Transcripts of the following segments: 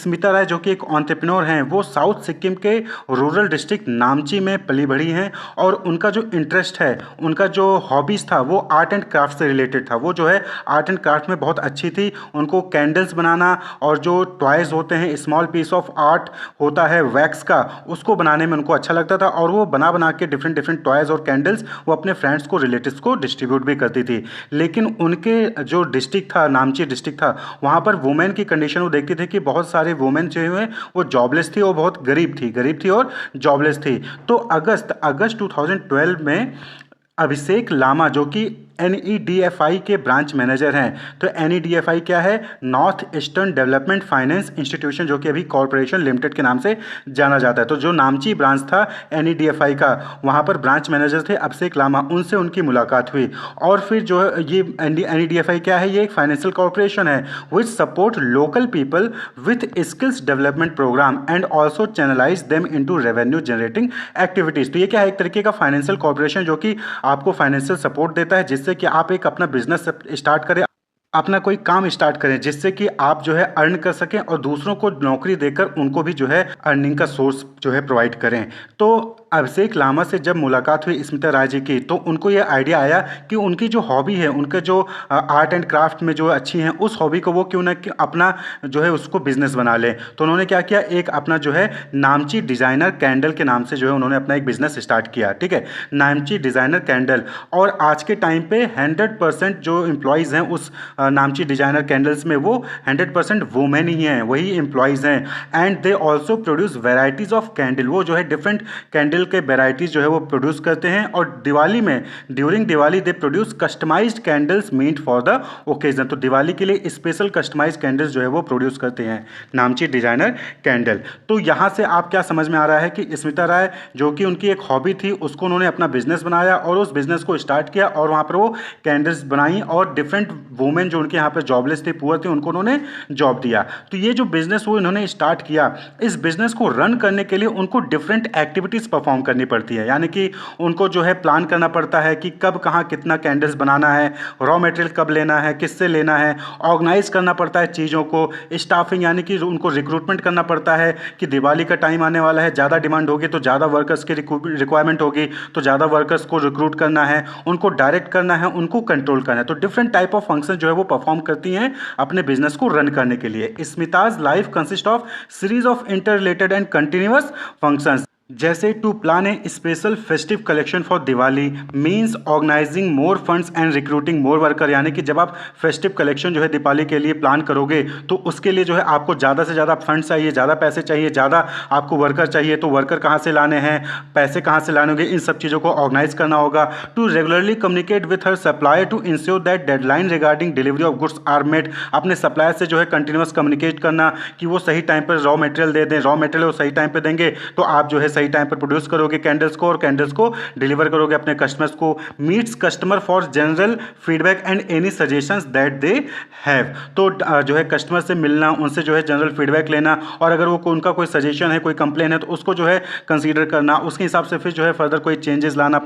स्मिता राय जो कि एक एंटरप्रेन्योर हैं, वो साउथ सिक्किम के रूरल डिस्ट्रिक्ट नामची में पली बढ़ी हैं और उनका जो इंटरेस्ट है, उनका जो हॉबीज़ था वो आर्ट एंड क्राफ्ट से रिलेटेड था। वो जो है आर्ट एंड क्राफ्ट में बहुत अच्छी थी। उनको कैंडल्स बनाना और जो टॉयज़ होते हैं, स्मॉल पीस ऑफ आर्ट होता है वैक्स का, उसको बनाने में उनको अच्छा लगता था और वो बना बना के डिफरेंट डिफरेंट टॉयज़ और कैंडल्स वो अपने फ्रेंड्स को, रिलेटिव्स को डिस्ट्रीब्यूट भी करती थी। लेकिन उनके जो डिस्ट्रिक्ट था, नामची डिस्ट्रिक्ट था, वहाँ पर वुमेन की कंडीशन वो देखती थी कि बहुत सारे वुमेन जो है वो जॉबलेस थी और बहुत गरीब थी और जॉबलेस थी। तो अगस्त 2012 में अभिषेक लामा जो कि NEDFI के ब्रांच मैनेजर हैं। तो NEDFI क्या है? North eastern development finance institution, जो कि अभी कॉरपोरेशन लिमिटेड के नाम से जाना जाता है। तो जो नामची ब्रांच था NEDFI का, वहाँ पर ब्रांच मैनेजर थे अभिषेक लामा, उनसे उनकी मुलाकात हुई। और फिर जो है ये NEDFI क्या है? ये एक फाइनेंशियल कॉरपोरेशन है which support local people with skills development programme and also channelise them into revenue generating activities. तो ये क्या है? एक तरीके का फाइनेंशियल कॉरपोरेशन जो कि आपको फाइनेंशियल सपोर्ट देता है, जिससे कि आप एक अपना बिजनेस स्टार्ट करें, अपना कोई काम स्टार्ट करें, जिससे कि आप जो है अर्न कर सकें और दूसरों को नौकरी देकर उनको भी जो है अर्निंग का सोर्स जो है प्रोवाइड करें। तो अभिषेक लामा से जब मुलाकात हुई स्मिता राय जी की, तो उनको ये आइडिया आया कि उनकी जो हॉबी है, उनका जो आर्ट एंड क्राफ्ट में जो अच्छी हैं, उस हॉबी को वो क्यों ना अपना जो है उसको बिजनेस बना लें। तो उन्होंने क्या किया, एक अपना जो है नामची डिज़ाइनर कैंडल के नाम से जो है उन्होंने अपना एक बिजनेस स्टार्ट किया। ठीक है, नामची डिज़ाइनर कैंडल। और आज के टाइम पे 100% जो एम्प्लॉयज़ हैं उस नामची डिज़ाइनर कैंडल्स में, वो 100% वुमेन ही हैं, वही एम्प्लॉयज़ हैं। And they also produce varieties of candle. वो जो है डिफरेंट कैंडल के वेराइटीज़ जो है वो प्रोड्यूस करते हैं। और दिवाली में, during Diwali they produce customised candles made for the occasion. तो दिवाली के लिए स्पेशल कस्टमाइज्ड कैंडल्स जो है वो प्रोड्यूस करते हैं नामची डिज़ाइनर कैंडल। तो यहाँ से आप क्या समझ में आ रहा है कि स्मिता राय जो कि उनकी एक हॉबी थी, उसको उन्होंने अपना बिजनेस बनाया और उस बिजनेस को स्टार्ट किया और वहाँ पर वो कैंडल्स बनाई और डिफरेंट वुमेन जो उनके यहाँ पर जॉबलेस थे, पुअर थे, उनको उन्होंने जॉब दिया। तो ये जो बिजनेस वो इन्होंने स्टार्ट किया, इस बिजनेस को रन करने के लिए उनको डिफरेंट एक्टिविटीज़ परफॉर्म करनी पड़ती है। यानी कि उनको जो है प्लान करना पड़ता है कि कब कहाँ कितना कैंडल्स बनाना है, रॉ मटेरियल कब लेना है, किससे लेना है, ऑर्गेनाइज करना पड़ता है चीज़ों को, स्टाफिंग यानी कि उनको रिक्रूटमेंट करना पड़ता है कि दिवाली का टाइम आने वाला है, ज़्यादा डिमांड होगी तो ज़्यादा वर्कर्स की रिक्वायरमेंट होगी, तो ज़्यादा वर्कर्स को रिक्रूट करना है, उनको डायरेक्ट करना है, उनको कंट्रोल करना है। तो डिफरेंट टाइप ऑफ फंक्शन जो है वो परफॉर्म करती हैं अपने बिजनेस को रन करने के लिए। Smita's life consist of series of interrelated and continuous functions, जैसे to plan a special festive collection for Diwali means organizing more funds and recruiting more worker. यानी कि जब आप फेस्टिव कलेक्शन जो है दिवाली के लिए प्लान करोगे, तो उसके लिए जो है आपको ज़्यादा से ज़्यादा फंड्स चाहिए, ज़्यादा पैसे चाहिए, ज़्यादा आपको वर्कर चाहिए। तो वर्कर कहाँ से लाने हैं, पैसे कहाँ से लाने होंगे, इन सब चीज़ों को ऑर्गेनाइज करना होगा। To regularly communicate with her supplier to ensure that deadline regarding delivery of goods are met. अपने सप्लायर से जो है कंटिन्यूस कम्युनिकेट करना कि वो सही टाइम पर रॉ मटेरियल दे दें, रॉ मटेरियल वो सही टाइम पर देंगे तो आप जो है सही टाइम पर प्रोड्यूस करोगे कैंडल्स को और कैंडल्स को डिलीवर करोगे अपने कस्टमर्स को। Meets customer for general feedback and any suggestions that they have. तो जो है कस्टमर से मिलना, उनसे जो है जनरल फीडबैक लेना और अगर वो उनका कोई सजेशन है, कोई कंप्लेन है तो उसको जो है कंसीडर करना, उसके हिसाब से फिर जो है फर्दर कोई चेंजेस लाना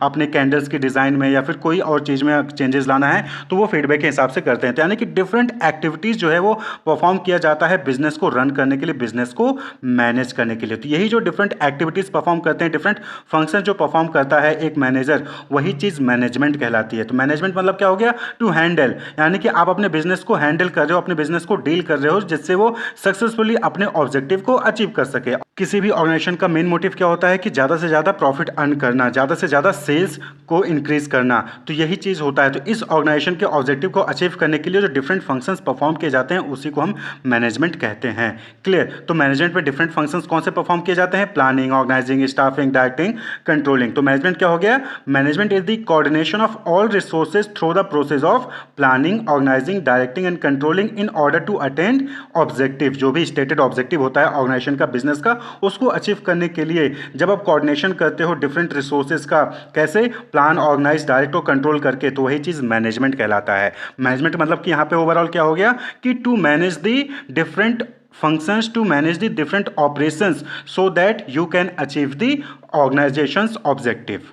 अपने कैंडल्स की डिज़ाइन में या फिर कोई और चीज़ में चेंजेस लाना है तो वो फीडबैक के हिसाब से करते हैं। तो यानी कि डिफरेंट एक्टिविटीज़ जो है वो परफॉर्म किया जाता है बिजनेस को रन करने के लिए, बिजनेस को मैनेज करने के लिए। तो यही जो डिफरेंट एक्टिविटीज़ परफॉर्म करते हैं, डिफरेंट फंक्शन जो परफॉर्म करता है एक मैनेजर, वही चीज़ मैनेजमेंट कहलाती है। तो मैनेजमेंट मतलब क्या हो गया? टू हैंडल, यानी कि आप अपने बिजनेस को हैंडल कर रहे हो, अपने बिजनेस को डील कर रहे हो जिससे वो सक्सेसफुली अपने ऑब्जेक्टिव को अचीव कर सके। किसी भी ऑर्गेनाइजेशन का मेन मोटिव क्या होता है कि ज़्यादा से ज़्यादा प्रॉफिट अर्न करना, ज़्यादा से ज़्यादा सेल्स को इंक्रीज करना। तो यही चीज़ होता है। तो इस ऑर्गेनाइजेशन के ऑब्जेक्टिव को अचीव करने के लिए जो डिफरेंट फंक्शंस परफॉर्म किए जाते हैं उसी को हम मैनेजमेंट कहते हैं। क्लियर? तो मैनेजमेंट में डिफरेंट फंक्शंस कौन से परफॉर्म किए जाते हैं? Planning, organising, staffing, directing, controlling. तो मैनेजमेंट क्या हो गया? Management is the coordination of all resources through the process of planning, organising, directing and controlling in order to attend objective. जो भी स्टेटेड ऑब्जेक्टिव होता है ऑर्गेनाइजेशन का, बिजनेस का, उसको अचीव करने के लिए जब आप कोऑर्डिनेशन करते हो डिफरेंट रिसोर्सेज का, कैसे? प्लान, ऑर्गेनाइज, डायरेक्ट और कंट्रोल करके, तो वही चीज़ मैनेजमेंट कहलाता है। मैनेजमेंट मतलब कि यहाँ पे ओवरऑल क्या हो गया कि to manage the different functions, to manage the different operations so that you can achieve the organization's objective.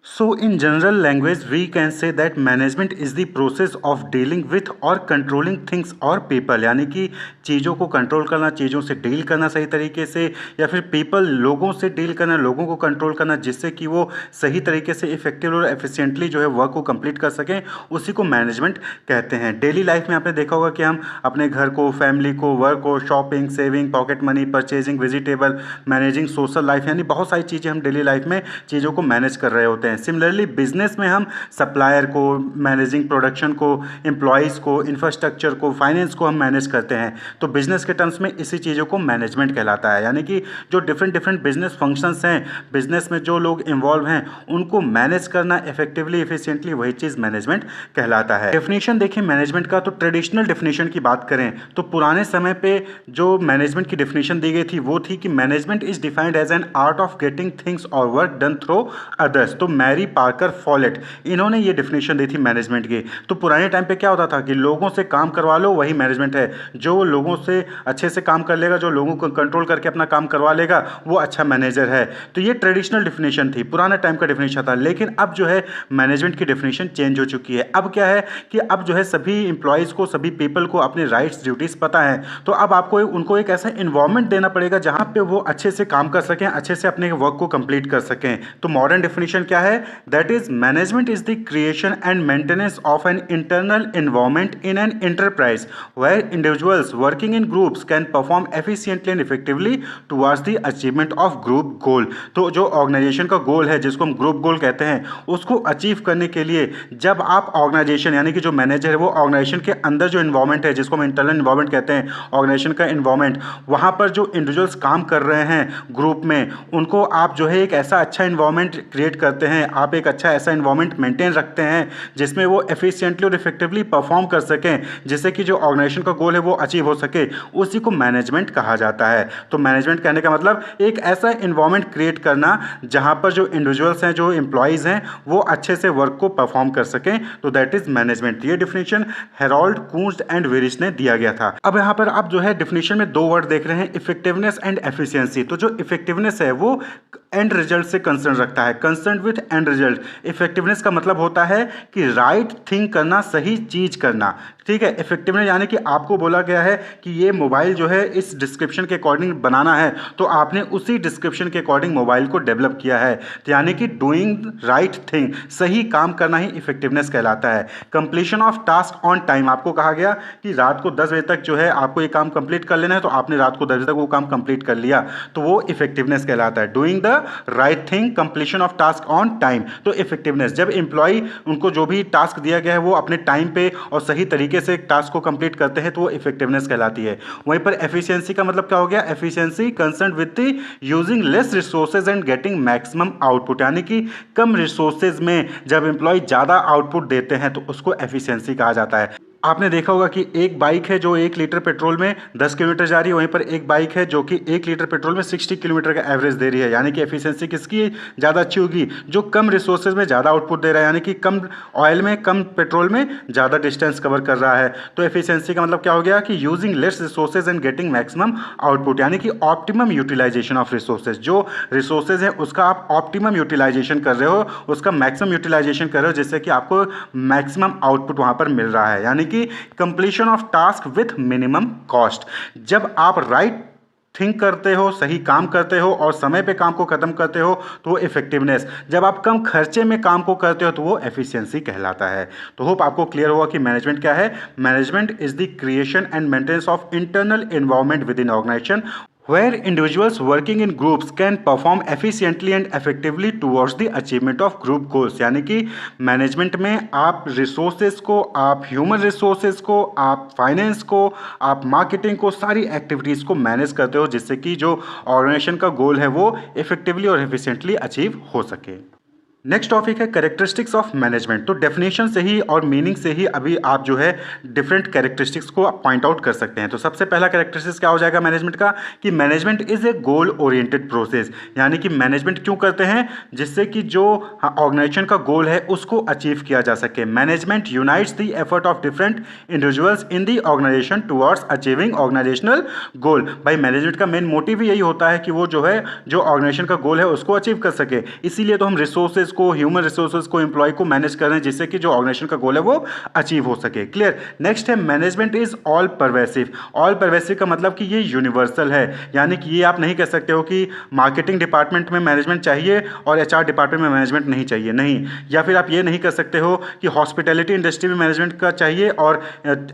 So, in general language, we can say that management is the process of dealing with or controlling things or people, यानी कि चीज़ों को control करना, चीज़ों से deal करना सही तरीके से, या फिर पीपल लोगों से डील करना, लोगों को कंट्रोल करना, जिससे कि वो सही तरीके से इफेक्टिव और एफिशिएंटली जो है वर्क को कंप्लीट कर सकें, उसी को मैनेजमेंट कहते हैं। डेली लाइफ में आपने देखा होगा कि हम अपने घर को, फैमिली को, वर्क को, shopping, saving, pocket money, purchasing, vegetable, managing social life, यानी बहुत सारी चीज़ें हम डेली लाइफ में चीज़ों को मैनेज कर रहे होते हैं। सिमिलरली बिजनेस में हम सप्लायर को, मैनेजिंग प्रोडक्शन को, एम्प्लॉयज़ को, इंफ्रास्ट्रक्चर को, फाइनेंस को हम मैनेज करते हैं। तो बिजनेस के टर्म्स में इसी चीज़ों को मैनेजमेंट कहलाता है, यानी कि जो डिफरेंट डिफरेंट बिजनेस फंक्शंस हैं, बिजनेस में जो लोग इन्वॉल्व हैं, उनको मैनेज करना इफेक्टिवली, एफिशिएंटली, वही चीज़ मैनेजमेंट कहलाता है। डेफिनेशन देखिए मैनेजमेंट का, तो ट्रेडिशनल डेफिनेशन की बात करें तो पुराने समय पे जो मैनेजमेंट की डेफिनेशन दी गई थी वो थी कि management is defined as an art of getting things और वर्क डन थ्रू अदर्स। तो मैरी पार्कर फॉलेट, इन्होंने ये डेफिनेशन दी थी मैनेजमेंट की। तो पुराने टाइम पे क्या होता था कि लोगों से काम करवा लो, वही मैनेजमेंट है। जो लोगों से अच्छे से काम कर लेगा, जो लोगों को कंट्रोल करके अपना काम करवा लेगा, वो अच्छा मैनेजर है। तो ये ट्रेडिशनल डेफिनेशन थी, पुराने टाइम का डेफिनेशन था। लेकिन अब जो है मैनेजमेंट की डेफिनेशन चेंज हो चुकी है। अब क्या है कि अब जो है सभी इंप्लॉयज़ को, सभी पीपल को अपने राइट्स, ड्यूटीज़ पता है। तो अब आपको उनको एक ऐसा इन्वायरमेंट देना पड़ेगा जहाँ पे वो अच्छे से काम कर सकें, अच्छे से अपने वर्क को कंप्लीट कर सकें। तो मॉडर्न डेफिनेशन क्या है? That is management is the creation and maintenance of an internal environment in an enterprise where individuals working in groups can perform efficiently and effectively towards the achievement of group goal. तो जो organisation का गोल है, जिसको हम group गोल कहते हैं, उसको achieve करने के लिए जब आप ऑर्गेनाइजेशन, यानी कि जो मैनेजर है वो ऑर्गेनाइजेशन के अंदर जो इन्वायरमेंट है, जिसको हम इंटरनल इन्वायरमेंट कहते हैं, ऑर्गेनाइजेशन का इन्वायरमेंट, वहाँ पर जो इंडिविजुअल्स काम कर रहे हैं ग्रुप में, उनको आप जो है एक ऐसा अच्छा इन्वायरमेंट क्रिएट करते हैं, आप एक अच्छा ऐसा इन्वायरमेंट मेंटेन रखते हैं जिसमें वो एफिशिएंटली और इफेक्टिवली परफॉर्म कर सकें, जिससे कि जो ऑर्गेनाइजेशन का गोल है वो अचीव हो सके, उसी को मैनेजमेंट कहा जाता है। तो मैनेजमेंट कहने का मतलब एक ऐसा इन्वायरमेंट क्रिएट करना जहाँ पर जो इंडिविजुअल्स हैं, जो एम्प्लॉयज़ हैं, वो अच्छे से वर्क को परफॉर्म कर सकें। तो दैट इज मैनेजमेंट। ये definition Harold Koontz and Weihrich ने दिया गया था। अब यहाँ पर आप जो है डिफिनेशन में दो वर्ड देख रहे हैं, इफेक्टिवनेस एंड एफिशिएंसी। तो जो इफेक्टिवनेस है वो एंड रिजल्ट से कंसर्न रखता है, concern with and result. Effectiveness का मतलब होता है कि राइट थिंग करना, सही चीज करना, ठीक है। इफेक्टिवनेस यानी कि आपको बोला गया है कि ये मोबाइल जो है इस डिस्क्रिप्शन के अकॉर्डिंग बनाना है, तो आपने उसी डिस्क्रिप्शन के अकॉर्डिंग मोबाइल को डेवलप किया है। तो यानी कि डूइंग राइट थिंग, सही काम करना ही इफेक्टिवनेस कहलाता है। Completion of task on time, आपको कहा गया कि रात को 10 बजे तक जो है आपको ये काम कंप्लीट कर लेना है, तो आपने रात को 10 बजे तक वो काम कंप्लीट कर लिया, तो वो इफेक्टिवनेस कहलाता है। Doing the right thing, completion of task on time, तो इफेक्टिवनेस। जब एम्प्लॉय, उनको जो भी टास्क दिया गया है वो अपने टाइम पे और सही तरीके से टास्क को कंप्लीट करते हैं, तो वो इफेक्टिवनेस कहलाती है। वहीं पर एफिशिएंसी का मतलब क्या हो गया? Efficiency concern with the using less resources and getting maximum output, यानी कि कम रिसोर्सेज में जब एम्प्लॉय ज़्यादा आउटपुट देते हैं तो उसको एफिशिएंसी कहा जाता है। आपने देखा होगा कि एक बाइक है जो 1 लीटर पेट्रोल में 10 किलोमीटर जा रही है, वहीं पर एक बाइक है जो कि 1 लीटर पेट्रोल में 60 किलोमीटर का एवरेज दे रही है। यानी कि एफिशिएंसी किसकी ज़्यादा अच्छी होगी? जो कम रिसोर्सेज में ज़्यादा आउटपुट दे रहा है, यानी कि कम ऑयल में, कम पेट्रोल में ज़्यादा डिस्टेंस कवर कर रहा है। तो एफिशिएंसी का मतलब क्या हो गया कि using less resources and getting maximum output, यानी कि ऑप्टिमम यूटिलाइजेशन ऑफ रिसोर्सेज। जो रिसोर्सेज है उसका आप ऑप्टिमम यूटिलाइजेशन कर रहे हो, उसका मैक्सिमम यूटिलाइजेशन कर रहे हो, जिससे कि आपको मैक्सिमम आउटपुट वहाँ पर मिल रहा है। यानी कि completion of task with minimum cost. जब आप राइट थिंक करते हो, सही काम करते हो और समय पे काम को खत्म करते हो, तो वो इफेक्टिवनेस। जब आप कम खर्चे में काम को करते हो तो वो एफिशिएंसी कहलाता है। तो होप आपको क्लियर हुआ कि मैनेजमेंट क्या है। Management is the creation and maintenance of internal environment within organisation where individuals working in groups can perform efficiently and effectively towards the achievement of group goals। यानी कि management में आप resources को, आप human resources को, आप finance को, आप मार्केटिंग को, सारी एक्टिविटीज़ को मैनेज करते हो, जिससे कि जो ऑर्गेनाइजेशन का गोल है वो इफेक्टिवली और एफिशिएंटली अचीव हो सके। नेक्स्ट टॉपिक है कैरेक्टरिस्टिक्स ऑफ मैनेजमेंट। तो डेफिनेशन से ही और मीनिंग से ही अभी आप जो है डिफरेंट कैरेक्टरिस्टिक्स को पॉइंट आउट कर सकते हैं। तो सबसे पहला कैरेक्टरिस्टिक्स क्या हो जाएगा मैनेजमेंट का कि management is a goal oriented process. यानी कि मैनेजमेंट क्यों करते हैं? जिससे कि जो ऑर्गेनाइजेशन का गोल है उसको अचीव किया जा सके। Management unites the effort of different individuals in the organization towards achieving organizational goal. भाई मैनेजमेंट का मेन मोटिव यही होता है कि वो जो है, जो ऑर्गेनाइजेशन का गोल है उसको अचीव कर सके। इसीलिए तो हम रिसोर्सेज रिसोर्सेज को, ह्यूमन रिसोर्सेज को, एम्प्लॉय को मैनेज कर रहे हैं, जिससे कि जो ऑर्गेनाइजेशन का गोल है वो अचीव हो सके। क्लियर। नेक्स्ट है management is all pervasive. All pervasive का मतलब कि ये यूनिवर्सल है, यानी कि ये आप नहीं कह सकते हो कि मार्केटिंग डिपार्टमेंट में मैनेजमेंट चाहिए और एचआर डिपार्टमेंट में मैनेजमेंट नहीं चाहिए, नहीं। या फिर आप ये नहीं कर सकते हो कि हॉस्पिटैलिटी इंडस्ट्री में मैनेजमेंट का चाहिए और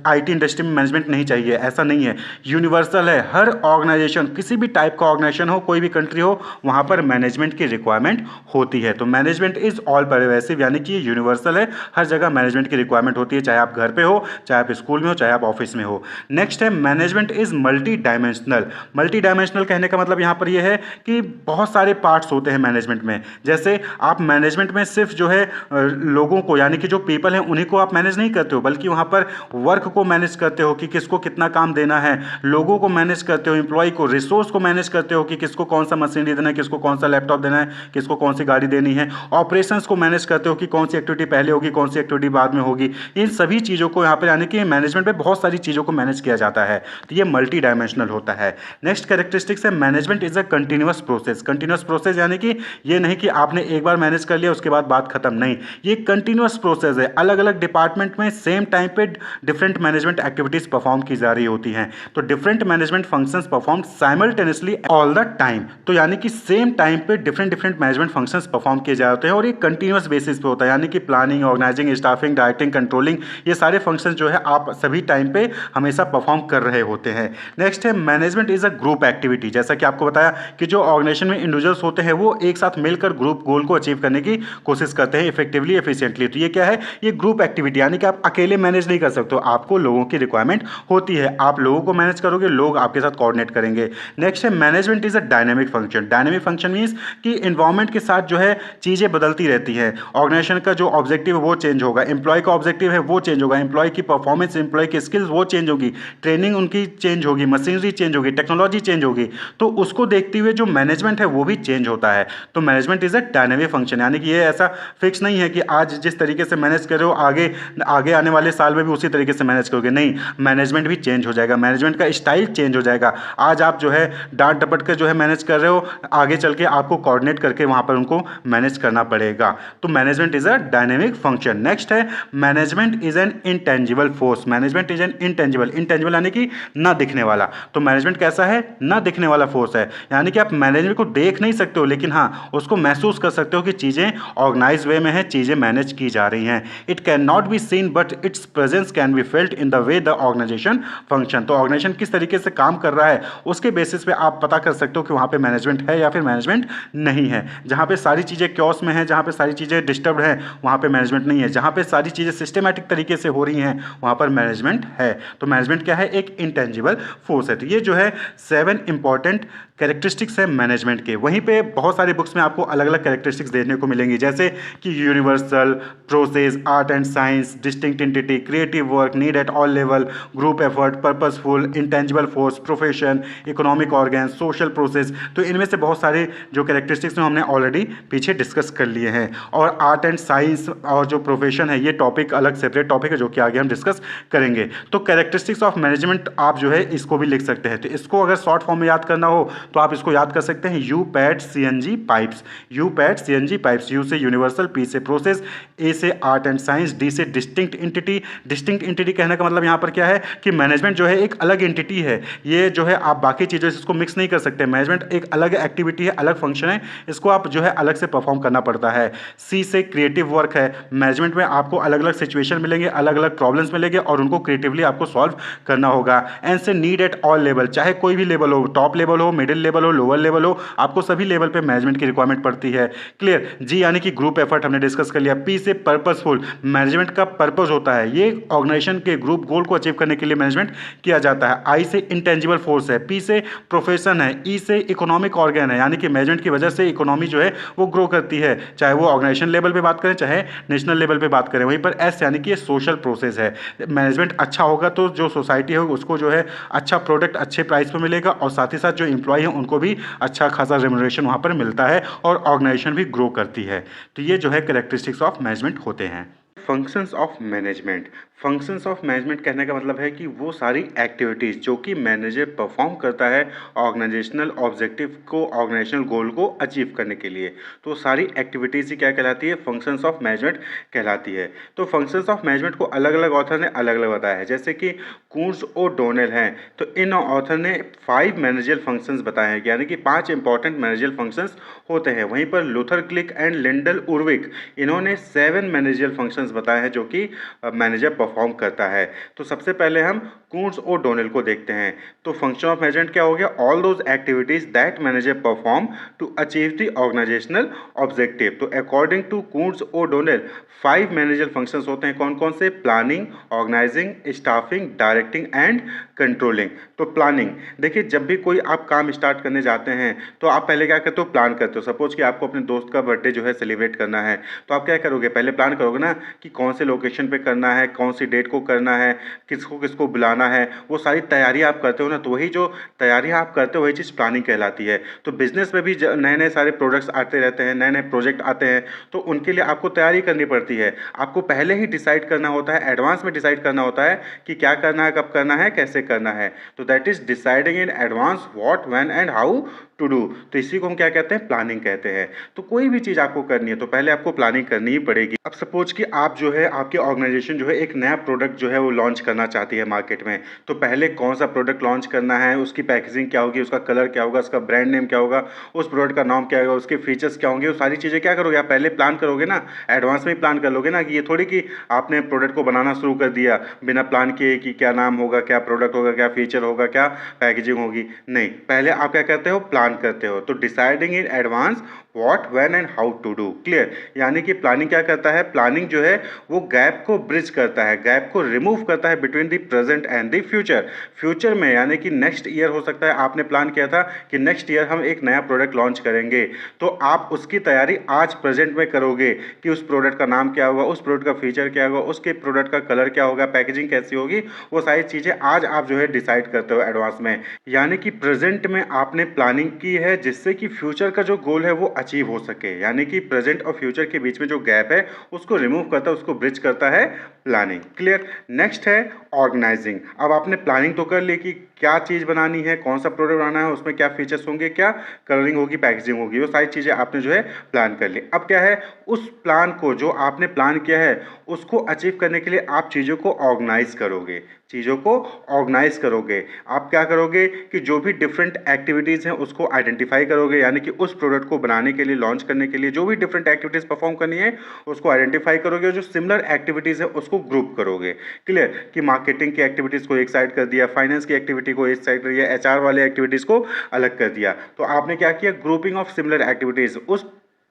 आईटी इंडस्ट्री में मैनेजमेंट नहीं चाहिए, ऐसा नहीं है। यूनिवर्सल है, हर ऑर्गेनाइजेशन, किसी भी टाइप का ऑर्गेनाइजेशन हो, कोई भी कंट्री हो, वहां पर मैनेजमेंट की रिक्वायरमेंट होती है। तो मैनेजमेंट इज ऑल परवेसिव, यानी कि यूनिवर्सल है, हर जगह मैनेजमेंट की रिक्वायरमेंट होती है, चाहे आप घर पे हो, चाहे आप स्कूल में हो, चाहे आप ऑफिस में हो। नेक्स्ट है management is multi dimensional. Multi dimensional कहने का मतलब यहां पर यह है कि बहुत सारे पार्ट्स होते हैं मैनेजमेंट में। जैसे आप मैनेजमेंट में सिर्फ जो है लोगों को, यानी कि जो पीपल हैं उन्हीं को आप मैनेज नहीं करते हो, बल्कि वहां पर वर्क को मैनेज करते हो कि किसको कितना काम देना है, लोगों को मैनेज करते हो, एम्प्लॉय को, रिसोर्स को मैनेज करते हो कि किसको कौन सा मशीनरी देना है, किसको कौन सा लैपटॉप देना है, किसको कौन सी गाड़ी देनी है। ऑपरेशंस को मैनेज करते हो कि कौन सी एक्टिविटी पहले होगी, कौन सी एक्टिविटी बाद में होगी। इन सभी चीज़ों को यहाँ पर, यानी कि मैनेजमेंट में बहुत सारी चीज़ों को मैनेज किया जाता है, तो ये मल्टी डायमेंशनल होता है। नेक्स्ट कैरेक्टरिस्टिक्स है management is a continuous process. Continuous process यानी कि ये नहीं कि आपने एक बार मैनेज कर लिया उसके बाद बात खत्म, नहीं, ये कंटिन्यूअस प्रोसेस है। अलग अलग डिपार्टमेंट में सेम टाइम पे डिफरेंट मैनेजमेंट एक्टिविटीज परफॉर्म की जा रही होती हैं, तो different management functions perform simultaneously all the time. तो यानी कि सेम टाइम पे different different management functions perform किए जा रहे हैं और ये कंटिन्यूअस बेसिस पे होता है, यानी कि planning, organising, staffing, directing, controlling, ये सारे फंक्शन जो है आप सभी टाइम पे हमेशा परफॉर्म कर रहे होते हैं। नेक्स्ट है management is a group activity. जैसा कि आपको बताया कि जो ऑर्गेनाइजेशन में इंडिविजुअल्स होते हैं वो एक साथ मिलकर ग्रुप गोल को अचीव करने की कोशिश करते हैं इफेक्टिवली, एफिशिएंटली। तो ये क्या है, ये ग्रुप एक्टिविटी, यानी कि आप अकेले मैनेज नहीं कर सकते हो, आपको लोगों की रिक्वायरमेंट होती है, आप लोगों को मैनेज करोगे, लोग आपके साथ कोऑर्डिनेट करेंगे। नेक्स्ट है management is a dynamic function. Dynamic function means कि एनवायरनमेंट के साथ जो है चीजें बदलती रहती हैं, ऑर्गेनाइजेशन का जो ऑब्जेक्टिव है वो चेंज होगा, एम्प्लॉय का ऑब्जेक्टिव है वो चेंज होगा, एम्प्लॉय की परफॉर्मेंस, एम्प्लॉय की स्किल्स वो चेंज होगी, ट्रेनिंग उनकी चेंज होगी, मशीनरी चेंज होगी, टेक्नोलॉजी चेंज होगी, तो उसको देखते हुए जो मैनेजमेंट है वो भी चेंज होता है। तो management is a dynamic function, यानी कि ये ऐसा फिक्स नहीं है कि आज जिस तरीके से मैनेज कर रहे हो आगे आगे आने वाले साल में भी उसी तरीके से मैनेज करोगे, नहीं, मैनेजमेंट भी चेंज हो जाएगा, मैनेजमेंट का स्टाइल चेंज हो जाएगा। आज आप जो है डांट डपट के जो है मैनेज कर रहे हो, आगे चल के आपको कोऑर्डिनेट करके वहां पर उनको मैनेज करना पड़ेगा। तो management is a dynamic function. Next है management is an intangible force. Management is an intangible, intangible यानी कि ना दिखने वाला। तो मैनेजमेंट कैसा है, ना दिखने वाला फोर्स है, यानी कि आप मैनेजमेंट को देख नहीं सकते हो, लेकिन हाँ उसको महसूस कर सकते हो कि चीजें ऑर्गेनाइज वे में है, चीजें मैनेज की जा रही हैं। It can not be seen but its presence can be felt in the way the organisation function. तो ऑर्गेनाइजेशन किस तरीके से काम कर रहा है उसके बेसिस पे आप पता कर सकते हो कि वहां पे मैनेजमेंट है या फिर मैनेजमेंट नहीं है। जहां पे सारी चीजें क्योस में है, जहां पे सारी चीजें डिस्टर्ब है, वहां पे मैनेजमेंट नहीं है। जहां पे सारी चीजें सिस्टमैटिक तरीके से हो रही हैं वहां पर मैनेजमेंट है। तो मैनेजमेंट क्या है, एक इंटेंजिबल फोर्स है। तो ये जो है 7 इंपॉर्टेंट कैरेक्टरिस्टिक्स है मैनेजमेंट के। वहीं पे बहुत सारी बुक्स में आपको अलग अलग कैरेक्टरिस्टिक्स देखने को मिलेंगी, जैसे कि universal, process, art and science, distinct entity, creative work, need at all level, group effort, purposeful, intangible force, profession, economic organ, social process. तो इनमें से बहुत सारे जो कैरेक्टरिस्टिक्स हमने ऑलरेडी पीछे डिस्कस कर लिए हैं। और आर्ट एंड साइंस और जो प्रोफेशन है ये टॉपिक अलग सेपरेट टॉपिक है जो कि आगे हम डिस्कस करेंगे। तो कैरेक्टरिस्टिक्स ऑफ मैनेजमेंट आप जो है इसको भी लिख सकते हैं। तो इसको अगर शॉर्ट फॉर्म में याद करना हो तो आप इसको याद कर सकते हैं यूपैट सीएनजी पाइप्स। यूपैट सीएनजी पाइप्स, यू से यूनिवर्सल, पी से प्रोसेस, ए से आर्ट एंड साइंस, डी से डिस्टिंक्ट एंटिटी। डिस्टिंक्ट एंटिटी कहने का मतलब यहाँ पर क्या है कि मैनेजमेंट जो है एक अलग एंटिटी है, ये जो है आप बाकी चीज़ों से इसको मिक्स नहीं कर सकते। मैनेजमेंट एक अलग एक्टिविटी है, अलग फंक्शन है, इसको आप जो है अलग से परफॉर्म करना पड़ता है। सी से क्रिएटिव वर्क है, मैनेजमेंट में आपको अलग अलग सिचुएशन मिलेंगे, अलग अलग प्रॉब्लम्स मिलेंगे और उनको क्रिएटिवली आपको सॉल्व करना होगा। एन से नीड एट ऑल लेवल, चाहे कोई भी लेवल हो, टॉप लेवल हो, मिडिल लेवल हो, लोअर लेवल हो, आपको सभी लेवल पे मैनेजमेंट की रिक्वायरमेंट पड़ती है। क्लियर। जी यानी कि ग्रुप एफर्ट हमने डिस्कस कर लिया। पी से पर्पसफुल, मैनेजमेंट का पर्पस होता है, ये ऑर्गेनाइजेशन के ग्रुप गोल को अचीव करने के लिए मैनेजमेंट किया जाता है। आई से इंटेंजिबल फोर्स है, पी से प्रोफेशन है, ई से इकोनॉमिक ऑर्गन है, यानी कि मैनेजमेंट की वजह से इकोनॉमी जो है वो ग्रो करती है, चाहे वो ऑर्गेनाइजेशन लेवल पे बात करें चाहे नेशनल लेवल पे बात करें। वहीं पर एस यानी कि ये सोशल प्रोसेस है, मैनेजमेंट अच्छा होगा तो जो सोसाइटी है उसको जो है अच्छा प्रोडक्ट अच्छे प्राइस पर मिलेगा और साथ ही साथ जो एम्प्लॉय है उनको भी अच्छा खासा रेम्यूनरेशन वहाँ पर मिलता है और ऑर्गेनाइजेशन भी ग्रो करती है। तो ये जो है कैरेक्टरिस्टिक्स ऑफ मैनेजमेंट होते हैं। Functions of management, functions of management कहने का मतलब है कि वो सारी एक्टिविटीज़ जो कि मैनेजर परफॉर्म करता है ऑर्गेनाइजेशनल ऑब्जेक्टिव को, ऑर्गेनाइजेशनल गोल को अचीव करने के लिए, तो सारी एक्टिविटीज़ ही क्या कहलाती है, फंक्शंस ऑफ मैनेजमेंट कहलाती है। तो फंक्शंस ऑफ मैनेजमेंट को अलग अलग ऑथर ने अलग अलग बताया है, जैसे कि कून्स और डोनेल हैं, तो इन ऑथर ने 5 मैनेजरियल फंक्शंस बताए हैं, यानी कि 5 इंपॉर्टेंट मैनेजरियल फंक्शंस होते हैं। वहीं पर Luther click and Lyndall Urwick इन्होंने 7 मैनेजरियल फंक्शंस बताए हैं जो कि मैनेजर परफॉर्म करता है। तो सबसे पहले हम कून्स और डोनेल को देखते हैं। तो फंक्शन ऑफ मैनेजमेंट क्या हो गया, all those activities that manager perform to achieve the organisational objective. तो अकॉर्डिंग टू कून्स और डोनेल 5 मैनेजर फंक्शंस होते हैं, कौन कौन से, planning, organising, staffing, directing and controlling. तो प्लानिंग, देखिए जब भी कोई आप काम स्टार्ट करने जाते हैं तो आप पहले क्या करते हो, प्लान करते हो। सपोज कि आपको अपने दोस्त का बर्थडे जो है सेलिब्रेट करना है, तो आप क्या करोगे, पहले प्लान करोगे ना कि कौन से लोकेशन पे करना है, कौन सी डेट को करना है, किसको किसको बुलाना है, वो सारी तैयारी आप करते हो ना। तो वही जो तैयारी आप करते हो वही चीज़ प्लानिंग कहलाती है। तो बिजनेस में भी नए नए सारे प्रोडक्ट्स आते रहते हैं, नए नए प्रोजेक्ट आते हैं, तो उनके लिए आपको तैयारी करनी पड़ती है। आपको पहले ही डिसाइड करना होता है, एडवांस में डिसाइड करना होता है कि क्या करना है, कब करना है, कैसे करना है। तो that is deciding in advance what, when and how to do. तो इसी को हम क्या कहते हैं, प्लानिंग कहते हैं। तो कोई भी चीज़ आपको करनी है तो पहले आपको प्लानिंग करनी ही पड़ेगी। अब सपोज कि आप जो है, आपकी ऑर्गेनाइजेशन जो है एक नया प्रोडक्ट जो है वो लॉन्च करना चाहती है मार्केट में, तो पहले कौन सा प्रोडक्ट लॉन्च करना है, उसकी पैकेजिंग क्या होगी, उसका कलर क्या होगा, उसका ब्रांड नेम क्या होगा, उस प्रोडक्ट का नाम क्या होगा, उसके फीचर्स क्या होंगे, वो सारी चीज़ें क्या करोगे आप, पहले प्लान करोगे ना, एडवांस में ही प्लान कर लोगे ना। कि ये थोड़ी कि आपने प्रोडक्ट को बनाना शुरू कर दिया बिना प्लान किए कि क्या नाम होगा, क्या प्रोडक्ट होगा, क्या फीचर होगा, क्या पैकेजिंग होगी। नहीं, पहले आप क्या करते हो, प्लान करते हो। तो deciding in advance what, when and how to do, clear. यानी कि प्लानिंग क्या करता है, प्लानिंग जो है वो गैप को ब्रिज करता है, गैप को रिमूव करता है between the present and the future. Future में यानी कि नेक्स्ट ईयर हो सकता है, आपने प्लान किया था कि नेक्स्ट ईयर हम एक नया प्रोडक्ट लॉन्च करेंगे, तो आप उसकी तैयारी आज प्रेजेंट में करोगे कि उस प्रोडक्ट का नाम क्या होगा, उस प्रोडक्ट का फीचर क्या होगा, उसके प्रोडक्ट का कलर क्या होगा, पैकेजिंग कैसी होगी, वो सारी चीज़ें आज आप जो है डिसाइड करते हो एडवांस में। यानी कि प्रेजेंट में आपने प्लानिंग की है जिससे कि फ्यूचर का जो गोल है वो अचीव हो सके। यानी कि प्रेजेंट और फ्यूचर के बीच में जो गैप है उसको रिमूव करता है, उसको ब्रिज करता है प्लानिंग, क्लियर। नेक्स्ट है ऑर्गेनाइजिंग। अब आपने प्लानिंग तो कर ली कि क्या चीज़ बनानी है, कौन सा प्रोडक्ट बनाना है, उसमें क्या फीचर्स होंगे, क्या कलरिंग होगी, पैकेजिंग होगी, वो सारी चीज़ें आपने जो है प्लान कर ली। अब क्या है, उस प्लान को जो आपने प्लान किया है उसको अचीव करने के लिए आप चीज़ों को ऑर्गेनाइज करोगे, चीज़ों को ऑर्गेनाइज करोगे। आप क्या करोगे कि जो भी डिफरेंट एक्टिविटीज़ हैं उसको आइडेंटिफाई करोगे, यानी कि उस प्रोडक्ट को बनाने के लिए, लॉन्च करने के लिए जो भी डिफरेंट एक्टिविटीज़ परफॉर्म करनी है उसको आइडेंटिफाई करोगे, और जो सिमिलर एक्टिविटीज़ है उसको ग्रुप करोगे, क्लियर। कि मार्केटिंग की एक्टिविटीज़ को एक साइड कर दिया, फाइनेंस की एक्टिविटी को एक साइड कर दिया, एचआर वाले एक्टिविटीज़ को अलग कर दिया। तो आपने क्या किया, ग्रुपिंग ऑफ सिमिलर एक्टिविटीज़। उस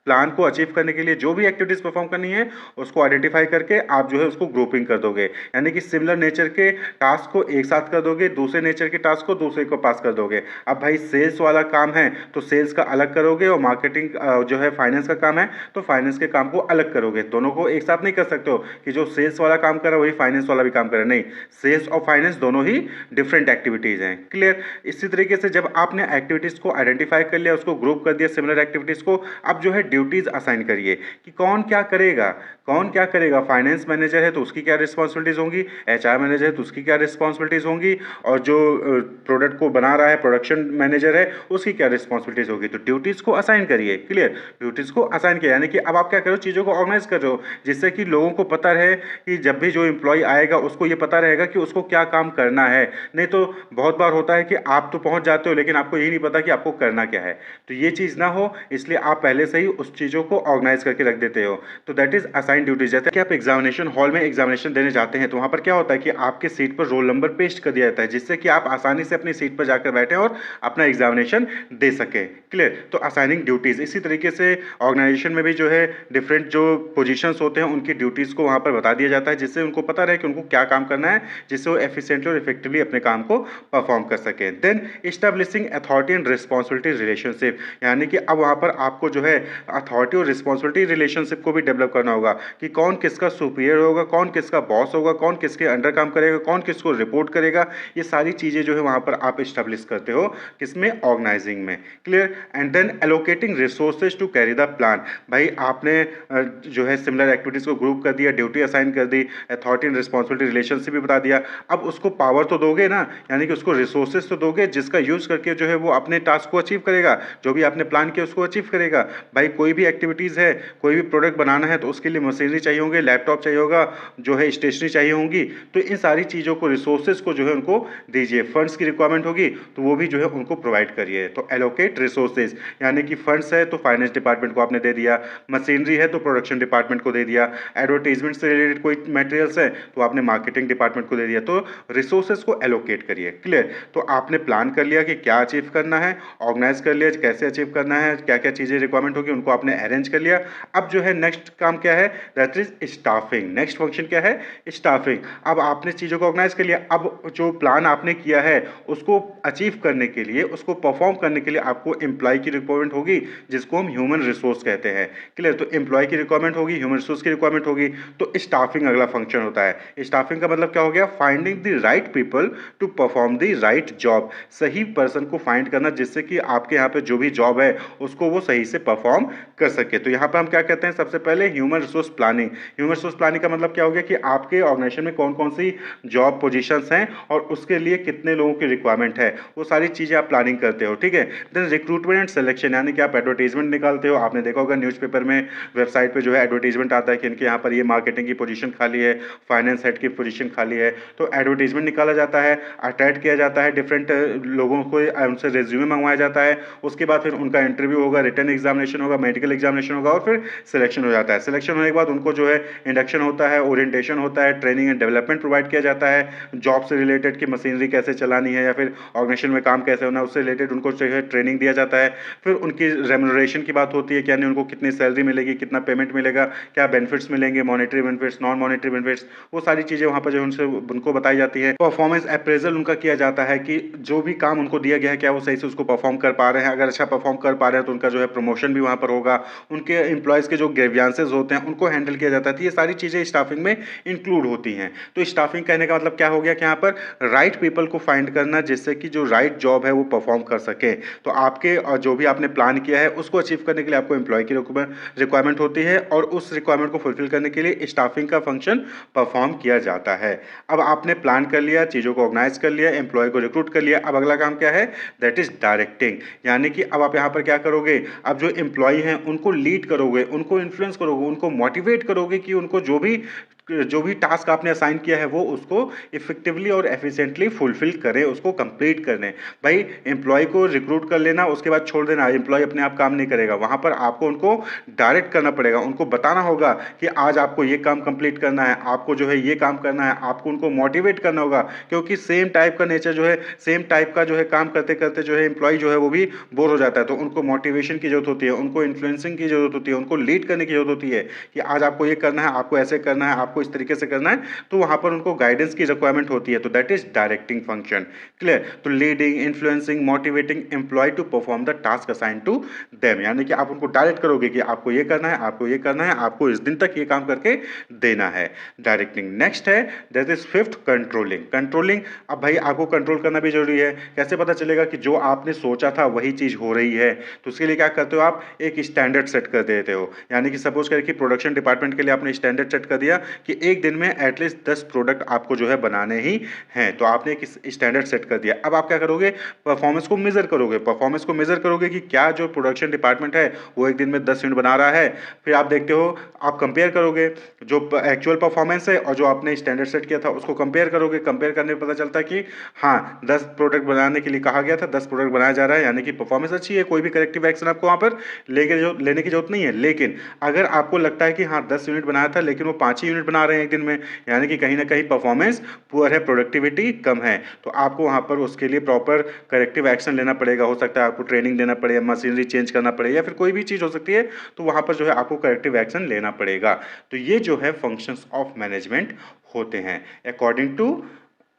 प्लान को अचीव करने के लिए जो भी एक्टिविटीज़ परफॉर्म करनी है उसको आइडेंटिफाई करके आप जो है उसको ग्रुपिंग कर दोगे, यानी कि सिमिलर नेचर के टास्क को एक साथ कर दोगे, दूसरे नेचर के टास्क को दूसरे को पास कर दोगे। अब भाई सेल्स वाला काम है तो सेल्स का अलग करोगे, और मार्केटिंग जो है फाइनेंस का काम है तो फाइनेंस के काम को अलग करोगे। दोनों को एक साथ नहीं कर सकते हो कि जो सेल्स वाला काम कर रहा है वही फाइनेंस वाला भी काम कर रहा है, नहीं, सेल्स और फाइनेंस दोनों ही डिफरेंट एक्टिविटीज़ हैं, क्लियर। इसी तरीके से जब आपने एक्टिविटीज़ को आइडेंटिफाई कर लिया, उसको ग्रुप कर दिया सिमिलर एक्टिविटीज़ को, अब जो है ड्यूटीज असाइन करिए कि कौन क्या करेगा, कौन क्या करेगा। फाइनेंस मैनेजर है तो उसकी क्या रिस्पॉन्सिबिलिटीज होंगी, एचआर मैनेजर है तो उसकी क्या रिस्पॉन्सिबिलिटीज होंगी, और जो प्रोडक्ट को बना रहा है प्रोडक्शन मैनेजर है उसकी क्या रिस्पॉन्सिबिलिटीज होगी। तो ड्यूटीज को असाइन करिए, क्लियर, ड्यूटीज को असाइन किया। यानी कि अब आप क्या करो, चीज़ों को ऑर्गेनाइज कर रहे हो जिससे कि लोगों को पता रहे कि जब भी जो एम्प्लॉय आएगा उसको ये पता रहेगा कि उसको क्या काम करना है। नहीं तो बहुत बार होता है कि आप तो पहुंच जाते हो लेकिन आपको यही नहीं पता कि आपको करना क्या है। तो ये चीज़ ना हो, इसलिए आप पहले से ही उस चीज़ों को ऑर्गेनाइज करके रख देते हो। तो दैट इज असाइन ड्यूटीज। जैसे कि आप एग्जामिनेशन हॉल में एग्जामिनेशन देने जाते हैं तो वहाँ पर क्या होता है कि आपके सीट पर रोल नंबर पेस्ट कर दिया जाता है जिससे कि आप आसानी से अपनी सीट पर जाकर बैठें और अपना एग्जामिनेशन दे सकें, क्लियर। तो असाइनिंग ड्यूटीज़, इसी तरीके से ऑर्गेनाइजेशन में भी जो है डिफरेंट जो पोजीशंस होते हैं उनकी ड्यूटीज़ को वहाँ पर बता दिया जाता है जिससे उनको पता रहे कि उनको क्या काम करना है, जिससे वो एफिशिएंटली और इफेक्टिवली अपने काम को परफॉर्म कर सकें। Then establishing authority and responsibility relationship, यानी कि अब वहाँ पर आपको जो है अथॉरिटी और रिस्पॉन्सिबिलिटी रिलेशनशिप को भी डेवलप करना होगा कि कौन किसका सुपीरियर होगा, कौन किसका बॉस होगा, कौन किसके अंडर काम करेगा, कौन किसको रिपोर्ट करेगा। ये सारी चीज़ें जो है वहाँ पर आप इस्टेब्लिश करते हो किसमें, ऑर्गेनाइजिंग में। Clear. And then allocating resources to carry the plan. भाई आपने जो है सिमिलर एक्टिविटीज़ को ग्रुप कर दिया, ड्यूटी असाइन कर दी, अथॉरिटी एंड रिस्पॉन्सिबिलिटी रिलेशनशिप भी बता दिया। अब उसको पावर तो दोगे ना, यानी कि उसको रिसोर्सेज तो दोगे जिसका यूज़ करके जो है वो अपने टास्क को अचीव करेगा, जो भी आपने प्लान किया उसको अचीव करेगा। भाई कोई भी एक्टिविटीज़ है, कोई भी प्रोडक्ट बनाना है तो उसके लिए मशीनरी चाहिए होंगे, लैपटॉप चाहिए होगा, जो है स्टेशनरी चाहिए होंगी। तो इन सारी चीज़ों को, रिसोर्सेज को जो है उनको दीजिए। फंड्स की रिक्वायरमेंट होगी तो वो भी जो है उनको प्रोवाइड करिए। तो एलोकेट रिसोर्सेज, यानी कि फंड्स है तो फाइनेंस डिपार्टमेंट को आपने दे दिया, मशीनरी है तो प्रोडक्शन डिपार्टमेंट को दे दिया, एडवर्टीजमेंट से रिलेटेड कोई मटेरियल्स है तो आपने मार्केटिंग डिपार्टमेंट को दे दिया। तो रिसोर्सेज को एलोकेट करिए। क्लियर। तो आपने प्लान कर लिया कि क्या अचीव करना है, ऑर्गेनाइज कर लिया कैसे अचीव करना है, क्या क्या चीज़ें रिक्वायरमेंट होगी उनको आपने अरेंज कर लिया। अब जो है नेक्स्ट काम क्या है, that is staffing. Next function क्या है, स्टाफिंग। अब आपने चीज़ों को ऑर्गेनाइज कर लिया। अब जो प्लान आपने किया है उसको अचीव करने के लिए, उसको परफॉर्म करने के लिए आपको एम्प्लॉय की रिक्वायरमेंट होगी, जिसको हम ह्यूमन रिसोर्स कहते हैं। क्लियर। तो एम्प्लॉय की रिक्वायरमेंट होगी, ह्यूमन रिसोर्स की रिक्वायरमेंट होगी, तो स्टाफिंग अगला फंक्शन होता है। स्टाफिंग का मतलब क्या हो गया, finding the right people to perform the right job. सही पर्सन को फाइंड करना जिससे कि आपके यहाँ पे जो भी जॉब है उसको वो सही से परफॉर्म कर सके। तो यहाँ पर हम क्या कहते हैं, सबसे पहले human resource planning. Human resource planning का मतलब क्या हो गया कि आपके ऑर्गेनाइजेशन में कौन कौन सी जॉब पोजीशंस हैं और उसके लिए कितने लोगों की रिक्वायरमेंट है, वो सारी चीज़ें आप प्लानिंग करते हो। ठीक है। देन रिक्रूटमेंट एंड सिलेक्शन, यानी कि आप एडवर्टीजमेंट निकालते हो। आपने देखा होगा न्यूज़पेपर में, वेबसाइट पे जो है एडवर्टीजमेंट आता है कि इनके यहाँ पर ये मार्केटिंग की पोजीशन खाली है, फाइनेंस हेड की पोजीशन खाली है। तो एडवर्टीजमेंट निकाला जाता है, अटैच किया जाता है डिफरेंट लोगों को, उनसे रेज्यूमे मंगवाया जाता है। उसके बाद फिर उनका इंटरव्यू होगा, रिटन एग्जामिनेशन होगा, मेडिकल एग्जामिनेशन होगा और फिर सिलेक्शन हो जाता है। सिलेक्शन होने के बाद उनको जो है इंडक्शन होता है, ओरिएंटेशन होता है, ट्रेनिंग एंड डेवलपमेंट प्रोवाइड किया जाता है, जॉब से रिलेटेड कि मशीनरी कैसे चलानी है या फिर ऑर्गेनाइजेशन में काम कैसे होना है उससे रिलेटेड उनको जो है ट्रेनिंग दिया जाता है। फिर उनकी रेम्यूनरेशन की बात होती है कि यानी उनको कितनी सैलरी मिलेगी, कितना पेमेंट मिलेगा, क्या बेनिफिट्स मिलेंगे, monetary benefits, non monetary benefits, वो सारी चीज़ें वहाँ पर जो उनसे उनको बताई जाती है। परफॉर्मेंस अप्रेजल उनका किया जाता है कि जो भी काम उनको दिया गया है क्या वो सही से उसको परफॉर्म कर पा रहे हैं। अगर अच्छा परफॉर्म कर पा रहे हैं तो उनका जो है प्रमोशन भी वहाँ पर होगा। उनके एम्प्लॉयज़ के जो ग्रीवेंसेस होते हैं उनको हैंडल किया जाता है। तो ये सारी चीज़ें स्टाफिंग में इंक्लूड होती हैं। तो स्टाफिंग कहने का मतलब क्या हो गया कि यहाँ पर राइट पीपल को फाइंड करना जिससे कि जो राइट जॉब है वो परफॉर्म कर सके। तो आपके जो भी आपने प्लान किया है उसको अचीव करने के लिए आपको एम्प्लॉय की रिक्वायरमेंट होती है और उस रिक्वायरमेंट को फुलफिल करने के लिए स्टाफिंग का फंक्शन परफॉर्म किया जाता है। अब आपने प्लान कर लिया, चीज़ों को ऑर्गेनाइज कर लिया, एम्प्लॉय को रिक्रूट कर लिया। अब अगला काम क्या है, दैट इज डायरेक्टिंग। यानी कि अब आप यहाँ पर क्या करोगे, अब जो एम्प्लॉय हैं उनको लीड करोगे, उनको इन्फ्लुएंस करोगे, उनको मोटिवेट करोगे कि उनको जो भी टास्क आपने असाइन किया है वो उसको इफेक्टिवली और एफिशिएंटली फुलफिल करें, उसको कंप्लीट कर लें। भाई एम्प्लॉय को रिक्रूट कर लेना उसके बाद छोड़ देना, एम्प्लॉय अपने आप काम नहीं करेगा। वहाँ पर आपको उनको डायरेक्ट करना पड़ेगा, उनको बताना होगा कि आज आपको ये काम कंप्लीट करना है, आपको जो है ये काम करना है, आपको उनको मोटिवेट करना होगा। क्योंकि सेम टाइप का नेचर जो है, सेम टाइप का जो है काम करते करते जो है एम्प्लॉय जो है वो भी बोर हो जाता है। तो उनको मोटिवेशन की जरूरत होती है, उनको इन्फ्लुएंसिंग की जरूरत होती है, उनको लीड करने की जरूरत होती है कि आज आपको ये करना है, आपको ऐसे करना है, आपको इस तरीके से करना है। तो वहाँ पर उनको गाइडेंस की रिक्वायरमेंट होती है। तो that is directing function. Clear. तो leading, influencing, motivating employ to perform the task assign to them, यानी कि आप उनको डायरेक्ट करोगे कि आपको ये करना है, आपको ये करना है, आपको इस दिन तक ये काम करके देना है। डायरेक्टिंग। नेक्स्ट है that is fifth, controlling. Controlling, अब भाई आपको कंट्रोल करना भी जरूरी है। कैसे पता चलेगा कि जो आपने सोचा था वही चीज हो रही है, तो उसके लिए क्या करते हो आप, एक स्टैंडर्ड सेट कर देते हो। यानी कि सपोज करें कि प्रोडक्शन डिपार्टमेंट के लिए आपने स्टैंडर्ड सेट कर दिया कि एक दिन में एटलीस्ट 10 प्रोडक्ट आपको जो है बनाने ही हैं। तो आपने एक स्टैंडर्ड सेट कर दिया। अब आप क्या करोगे, परफॉर्मेंस को मेजर करोगे। परफॉर्मेंस को मेजर करोगे कि क्या जो प्रोडक्शन डिपार्टमेंट है वो एक दिन में 10 यूनिट बना रहा है। फिर आप देखते हो, आप कंपेयर करोगे जो एक्चुअल परफॉर्मेंस है और जो आपने स्टैंडर्ड सेट किया था उसको कंपेयर करोगे। कंपेयर करने पर पता चलता है कि हाँ 10 प्रोडक्ट बनाने के लिए कहा गया था, 10 प्रोडक्ट बनाया जा रहा है, यानी कि परफॉर्मेंस अच्छी है, कोई भी करेक्टिव एक्शन आपको वहाँ पर लेने की जरूरत नहीं है। लेकिन अगर आपको लगता है कि हाँ 10 यूनिट बनाया था लेकिन वो 5 ही यूनिट बना रहे हैं एक दिन में, यानी कि कहीं ना कहीं परफॉर्मेंस पुअर है, प्रोडक्टिविटी कम है, तो आपको वहाँ पर उसके लिए प्रॉपर करेक्टिव एक्शन लेना पड़ेगा। हो सकता है आपको ट्रेनिंग देना पड़े, मशीनरी चेंज करना पड़े या फिर कोई भी चीज़ हो सकती है। तो वहाँ पर जो है आपको करेक्टिव एक्शन लेना पड़ेगा। तो ये जो है फंक्शंस ऑफ मैनेजमेंट होते हैं according to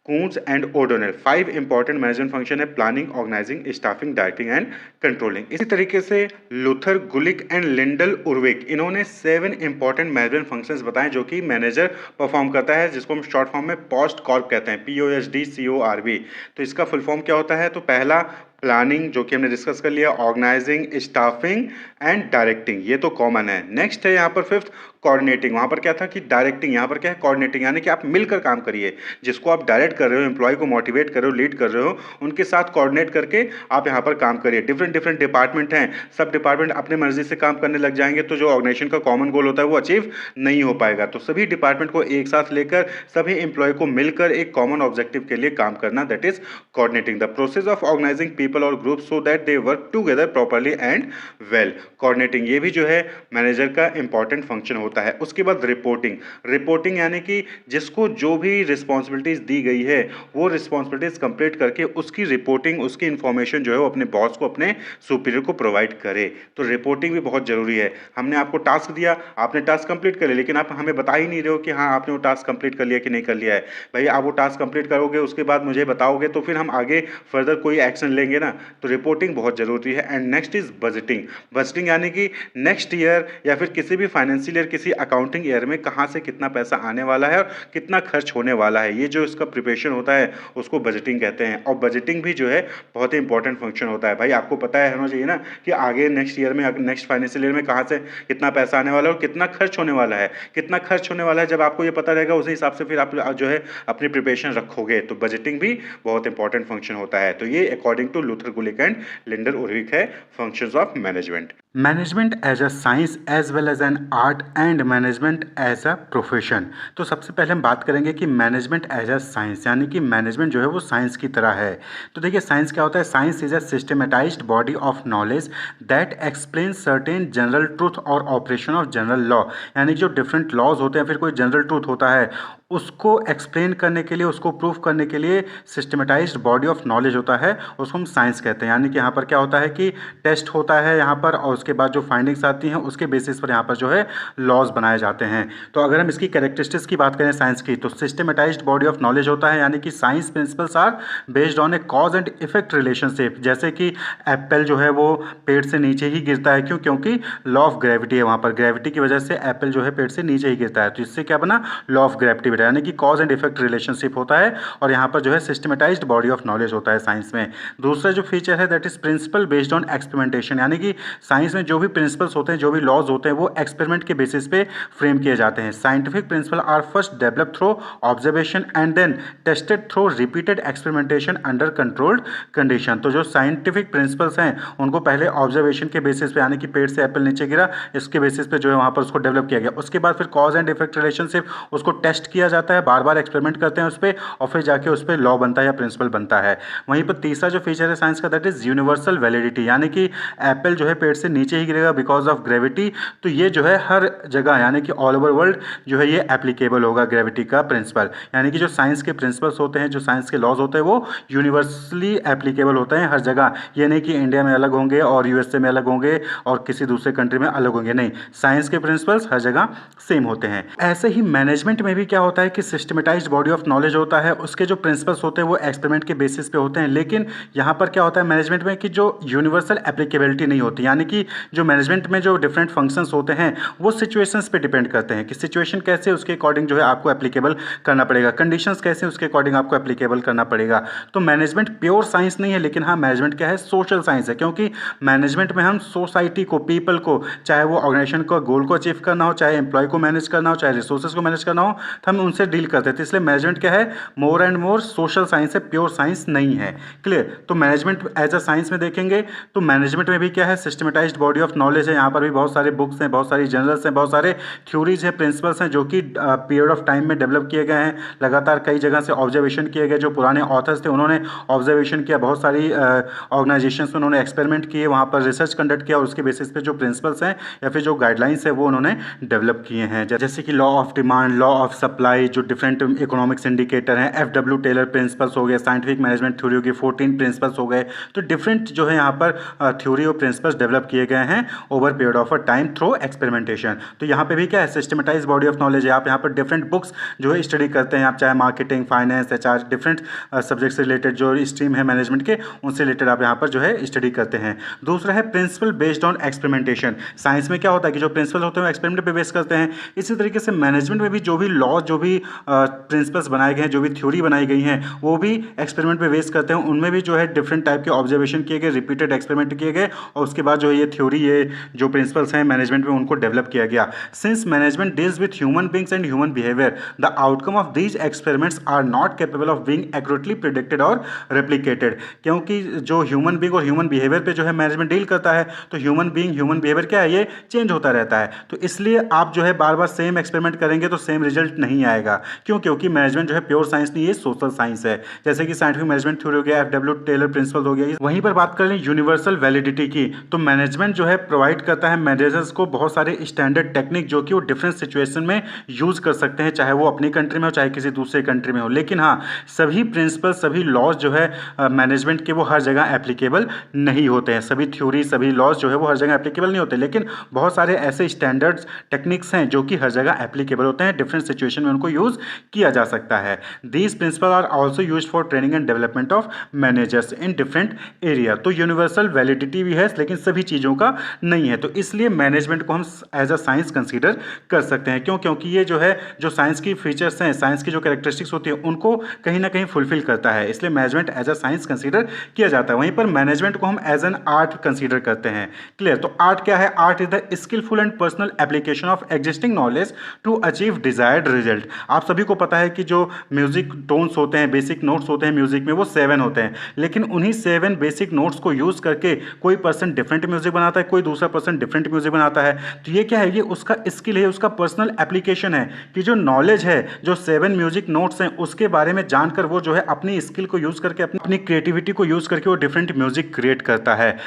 Koontz and O'Donnell. 5 important management function है, planning, organising, staffing, directing and controlling. इसी तरीके से Luther, Gulick and Lyndall Urwick, इन्होंने 7 इंपॉर्टेंट मैनेजमेंट फंक्शंस बताए जो कि मैनेजर परफॉर्म करता है, जिसको हम शॉर्ट फॉर्म में पोस्ट कॉर्प कहते हैं, POSDCORP। तो इसका फुल फॉर्म क्या होता है? तो पहला प्लानिंग, जो कि हमने डिस्कस कर लिया, ऑर्गेनाइजिंग, स्टाफिंग एंड डायरेक्टिंग, ये तो कॉमन है। नेक्स्ट है यहाँ पर 5th कोऑर्डिनेटिंग। वहाँ पर क्या था कि डायरेक्टिंग, यहाँ पर क्या है? कोऑर्डिनेटिंग, यानी कि आप मिलकर काम करिए। जिसको आप डायरेक्ट कर रहे हो, एम्प्लॉय को मोटिवेट कर रहे हो, लीड कर रहे हो, उनके साथ कोऑर्डिनेट करके आप यहाँ पर काम करिए। डिफरेंट डिफरेंट डिपार्टमेंट हैं, सब डिपार्टमेंट अपने मर्जी से काम करने लग जाएंगे तो जो ऑर्गेनाइजेशन का कॉमन गोल होता है वो अचीव नहीं हो पाएगा। तो सभी डिपार्टमेंट को एक साथ लेकर, सभी एम्प्लॉय को मिलकर एक कॉमन ऑब्जेक्टिव के लिए काम करना, that is coordinating. The process of organizing people और group so that they work together properly and well. Coordinating ये भी जो है मैनेजर का इंपॉर्टेंट फंक्शन होता है। उसके बाद रिपोर्टिंग। रिपोर्टिंग यानी कि जिसको जो भी रिस्पॉन्सिबिलिटीज दी गई है वो रिस्पॉन्सिबिलिटीज कंप्लीट करके उसकी रिपोर्टिंग, उसकी इंफॉर्मेशन जो है वो अपने बॉस को, अपने सुपीरियर को प्रोवाइड करे। तो रिपोर्टिंग भी बहुत जरूरी है। हमने आपको टास्क दिया, आपने टास्क कंप्लीट कर लिया, लेकिन आप हमें बता ही नहीं रहे हो कि हाँ आपने वो टास्क कंप्लीट कर लिया कि नहीं कर लिया है। भाई आप वो टास्क कंप्लीट करोगे, उसके बाद मुझे बताओगे तो फिर हम आगे फर्दर कोई एक्शन लेंगे ना। तो रिपोर्टिंग बहुत जरूरी है। And next is budgeting. Budgeting यानी कि नेक्स्ट ईयर या फिर किसी भी फाइनेंशियल ईयर, किसी अकाउंटिंग ईयर में कहाँ से कितना पैसा आने वाला है और कितना खर्च होने वाला है, ये जो इसका प्रिपरेशन होता है उसको बजटिंग कहते हैं। और बजटिंग भी जो है बहुत ही इंपॉर्टेंट फंक्शन होता है। भाई आपको पता है होना चाहिए ना कि आगे नेक्स्ट ईयर में, नेक्स्ट फाइनेंशियल ईयर में कहाँ से कितना पैसा आने वाला है और कितना खर्च होने वाला है। कितना खर्च होने वाला है जब आपको ये पता रहेगा, उसी हिसाब से फिर आप जो है अपनी प्रिपरेशन रखोगे। तो बजटिंग भी बहुत इंपॉर्टेंट फंक्शन होता है। तो ये according to Luther, Gulick and Lyndall Urwick है functions of management. Management as a science as well as an art and management as a profession. तो सबसे पहले हम बात करेंगे कि मैनेजमेंट एज अ साइंस, यानी कि मैनेजमेंट जो है वो साइंस की तरह है। तो देखिए साइंस क्या होता है? Science is a systematised body of knowledge that explain certain general truth और ऑपरेशन ऑफ जनरल लॉ। यानी कि जो डिफरेंट लॉज होते हैं, फिर कोई जनरल ट्रूथ होता है, उसको एक्सप्लेन करने के लिए, उसको प्रूफ करने के लिए सिस्टमेटाइज्ड बॉडी ऑफ नॉलेज होता है, उसको हम साइंस कहते हैं। यानी कि यहाँ पर क्या होता है कि टेस्ट होता है यहाँ पर, और उसके बाद जो फाइंडिंग्स आती हैं उसके बेसिस पर यहाँ पर जो है लॉज बनाए जाते हैं। तो अगर हम इसकी कैरेक्टरिस्टिक्स की बात करें साइंस की, तो सिस्टमेटाइज्ड बॉडी ऑफ नॉलेज होता है, यानी कि science principles are based on a cause and effect relationship. जैसे कि एप्पल जो है वो पेड़ से नीचे ही गिरता है, क्यों? क्योंकि लॉ ऑफ ग्रेविटी है, वहाँ पर ग्रेविटी की वजह से एप्पल जो है पेड़ से नीचे ही गिरता है। तो इससे क्या बना? लॉ ऑफ ग्रेविटी, यानी कि कॉज एंड इफेक्ट रिलेशनशिप होता है। और यहाँ पर जो है सिस्टमेटाइज्ड बॉडी ऑफ नॉलेज होता है साइंस में। दूसरा जो फीचर है that is principle based on experimentation, यानी कि साइंस में जो भी प्रिंसिपल्स होते हैं, जो भी लॉज होते हैं, वो एक्सपेरिमेंट के बेसिस पे फ्रेम किए जाते हैं। Scientific principle are first develop through observation and then tested through repeated experimentation under controlled condition. तो जो साइंटिफिक प्रिंसिपल्स हैं उनको पहले ऑब्जर्वेशन के बेसिस पे, यानी कि पेड़ से एप्पल नीचे गिरा, इसके बेसिस पे जो है वहाँ पर उसको डेवलप किया गया। उसके बाद फिर कॉज एंड इफेक्ट रिलेशनशिप, उसको टेस्ट किया जाता है, बार बार एक्सपेरिमेंट करते हैं उस पर, और फिर जाके उस पर लॉ बनता है या प्रिंसिपल बनता है। वहीं पर तीसरा जो फीचर है साइंस का दैट इज यूनिवर्सल वैलिडिटी, यानी कि एप्पल जो है पेड़ से नीचे ही गिरेगा बिकॉज ऑफ ग्रेविटी। तो ये जो है हर जगह, यानी कि ऑल ओवर वर्ल्ड जो है ये एप्लीकेबल होगा ग्रेविटी का प्रिंसिपल। यानी कि जो साइंस के प्रिंसिपल्स होते हैं, जो साइंस के लॉज होते हैं, वो यूनिवर्सली एप्लीकेबल होते हैं हर जगह। ये नहीं कि इंडिया में अलग होंगे और यूएसए में अलग होंगे और किसी दूसरे कंट्री में अलग होंगे, नहीं, साइंस के प्रिंसिपल्स हर जगह सेम होते हैं। ऐसे ही मैनेजमेंट में भी क्या होता है कि सिस्टमेटाइज्ड बॉडी ऑफ नॉलेज होता है, उसके जो प्रिंसिपल्स होते हैं वो एक्सपेरिमेंट के बेसिस पे होते हैं। लेकिन यहाँ पर क्या होता है मैनेजमेंट में कि जो यूनिवर्सल एप्लीकेबिलिटी नहीं होती, यानी कि जो मैनेजमेंट में जो डिफरेंट फंक्शंस होते हैं वो सिचुएशंस पे डिपेंड करते हैं कि सिचुएशन कैसे, उसके अकॉर्डिंग जो है आपको एप्लीकेबल करना पड़ेगा, कंडीशंस कैसे, उसके अकॉर्डिंग आपको एप्लीकेबल करना पड़ेगा। तो मैनेजमेंट प्योर साइंस नहीं है, लेकिन हाँ मैनेजमेंट क्या है? सोशल साइंस है, क्योंकि मैनेजमेंट में हम सोसाइटी को, पीपल को, चाहे वो ऑर्गेनाइजेशन को गोल को अचीव करना हो, चाहे एम्प्लॉय को मैनेज करना हो, चाहे रिसोर्सेज को मैनेज करना हो, तो हम उनसे डील करते थे। इसलिए मैनेजमेंट क्या है? More and more social science है, प्योर साइंस नहीं है। क्लियर? तो मैनेजमेंट एज अ साइंस में देखेंगे तो मैनेजमेंट में भी क्या है? सिस्टमेटाइज्ड बॉडी ऑफ नॉलेज है। यहाँ पर भी बहुत सारे बुक्स हैं, बहुत सारी जर्नल्स हैं, बहुत सारे थ्योरीज हैं, प्रिंसिपल्स हैं, जो कि पीरियड ऑफ टाइम में डेवलप किए गए हैं। लगातार कई जगह से ऑब्जर्वेशन किए गए, जो पुराने ऑथर्स थे उन्होंने ऑब्जर्वेशन किया, बहुत सारी ऑर्गेनाइजेशंस में उन्होंने एक्सपेरिमेंट किए, वहाँ पर रिसर्च कंडक्ट किया और उसके बेसिस पे जो प्रिंसिपल्स हैं या फिर जो गाइडलाइंस है वो उन्होंने डेवलप किए हैं। जैसे कि law of demand, law of supply, जो डिफरेंट इकोनॉमिक्स इंडिकेटर हैं, FW टेलर प्रिंसिपल्स हो गए, साइंटिफिक मैनेजमेंट थ्योरी की 14 प्रिंसिपल्स हो गए। तो डिफरेंट जो है यहाँ पर थ्योरी और प्रिंसिपल्स डेवलप किए किए गए हैं over period of a time through experimentation. तो यहाँ पे भी क्या है, सिस्टमेटाइज बॉडी ऑफ नॉलेज है। आप यहाँ पर डिफरेंट बुक्स जो है स्टडी करते हैं, आप चाहे marketing, finance, HR, different subject से रिलेटेड जो स्ट्रीम है मैनेजमेंट के, उनसे रिलेटेड आप यहाँ पर जो है स्टडी करते हैं। दूसरा है principle based on experimentation. Science में क्या होता है कि जो प्रिंसिपल होते हैं वो एक्सपेरिमेंट पे बेस करते हैं। इसी तरीके से मैनेजमेंट में भी जो भी लॉ, जो भी प्रिंसिपल्स बनाए गए हैं, जो भी थ्योरी बनाई गई हैं, वो भी एक्सपेरिमेंट पे बेस करते हैं। उनमें भी जो है डिफरेंट टाइप के ऑब्जर्वेशन किए गए, रिपीटेड एक्सपेरिमेंट किए गए और उसके बाद जो है ये थ्योरी, ये जो प्रिंसिपल्स हैं मैनेजमेंट में, उनको डेवलप किया गया। Since management deals with human beings and human behaviour, the outcome of these experiments are not capable of being accurately predicted और रेप्लिकेटेड। क्योंकि जो ह्यूमन बींग और ह्यूमन बिहेवियर पे जो है मैनेजमेंट डील करता है, तो ह्यूमन बींग, ह्यूमन बिहेवियर क्या है, ये चेंज होता रहता है। तो इसलिए आप जो है बार बार सेम एक्सपेरिमेंट करेंगे तो सेम रिजल्ट नहीं आएगा। क्यों? क्योंकि मैनेजमेंट जो है प्योर साइंस नहीं है, सोशल साइंस है। जैसे कि साइंटिफिक मैनेजमेंट थ्योरी हो गया, एफडब्ल्यू टेलर प्रिंसिपल हो गया। वहीं पर बात कर लें यूनिवर्सल वैलिडिटी की, तो मैनेजमेंट जो है प्रोवाइड करता है मैनेजर्स को बहुत सारे स्टैंडर्ड टेक्निक जो कि वो डिफरेंट सिचुएशन में यूज कर सकते हैं, चाहे वो अपनी कंट्री में हो चाहे किसी दूसरे कंट्री में हो। लेकिन हाँ, सभी प्रिंसिपल, सभी लॉज जो है मैनेजमेंट के, वो हर जगह एप्लीकेबल नहीं होते हैं। सभी थ्योरी, सभी लॉज जो है वो हर जगह एप्लीकेबल नहीं होते, लेकिन बहुत सारे ऐसे स्टैंडर्ड्स टेक्निक्स हैं जो कि हर जगह एप्लीकेबल होते हैं, डिफरेंट सिचुएशन में उनको यूज किया जा सकता है। These principle are also use for training and development of managers in different area. तो यूनिवर्सल वैलिडिटी भी है, लेकिन सभी चीज़ों का नहीं है। तो इसलिए मैनेजमेंट को हम एज अ साइंस कंसीडर कर सकते हैं। क्यों? क्योंकि ये जो है, जो साइंस की फीचर्स हैं, साइंस की जो कैरेक्टरिस्टिक्स होती है, उनको कहीं ना कहीं फुलफिल करता है, इसलिए management as a science consider किया जाता है। वहीं पर मैनेजमेंट को हम एज एन आर्ट कंसीडर करते हैं। क्लियर? तो आर्ट क्या है? Art is the skilful and personal application of existing knowledge to achieve desired result. आप सभी को पता है कि जो म्यूजिक टोन्स होते हैं, बेसिक नोट्स होते हैं म्यूजिक में, वो 7 होते हैं, लेकिन उन्हीं 7 बेसिक नोट्स को यूज करके कोई पर्सन डिफरेंट म्यूजिक बनाता है, कोई दूसरा पर्सन डिफरेंट म्यूजिक बनाता है। तो ये क्या है? ये उसका स्किल है, उसका पर्सनल एप्लीकेशन है कि जो नॉलेज है, जो 7 म्यूजिक नोट्स हैं, उसके बारे में जानकर वो जो है अपनी स्किल को यूज करके, अपनी क्रिएटिविटी को यूज करके वो डिफरेंट म्यूजिक क्रिएट करता है।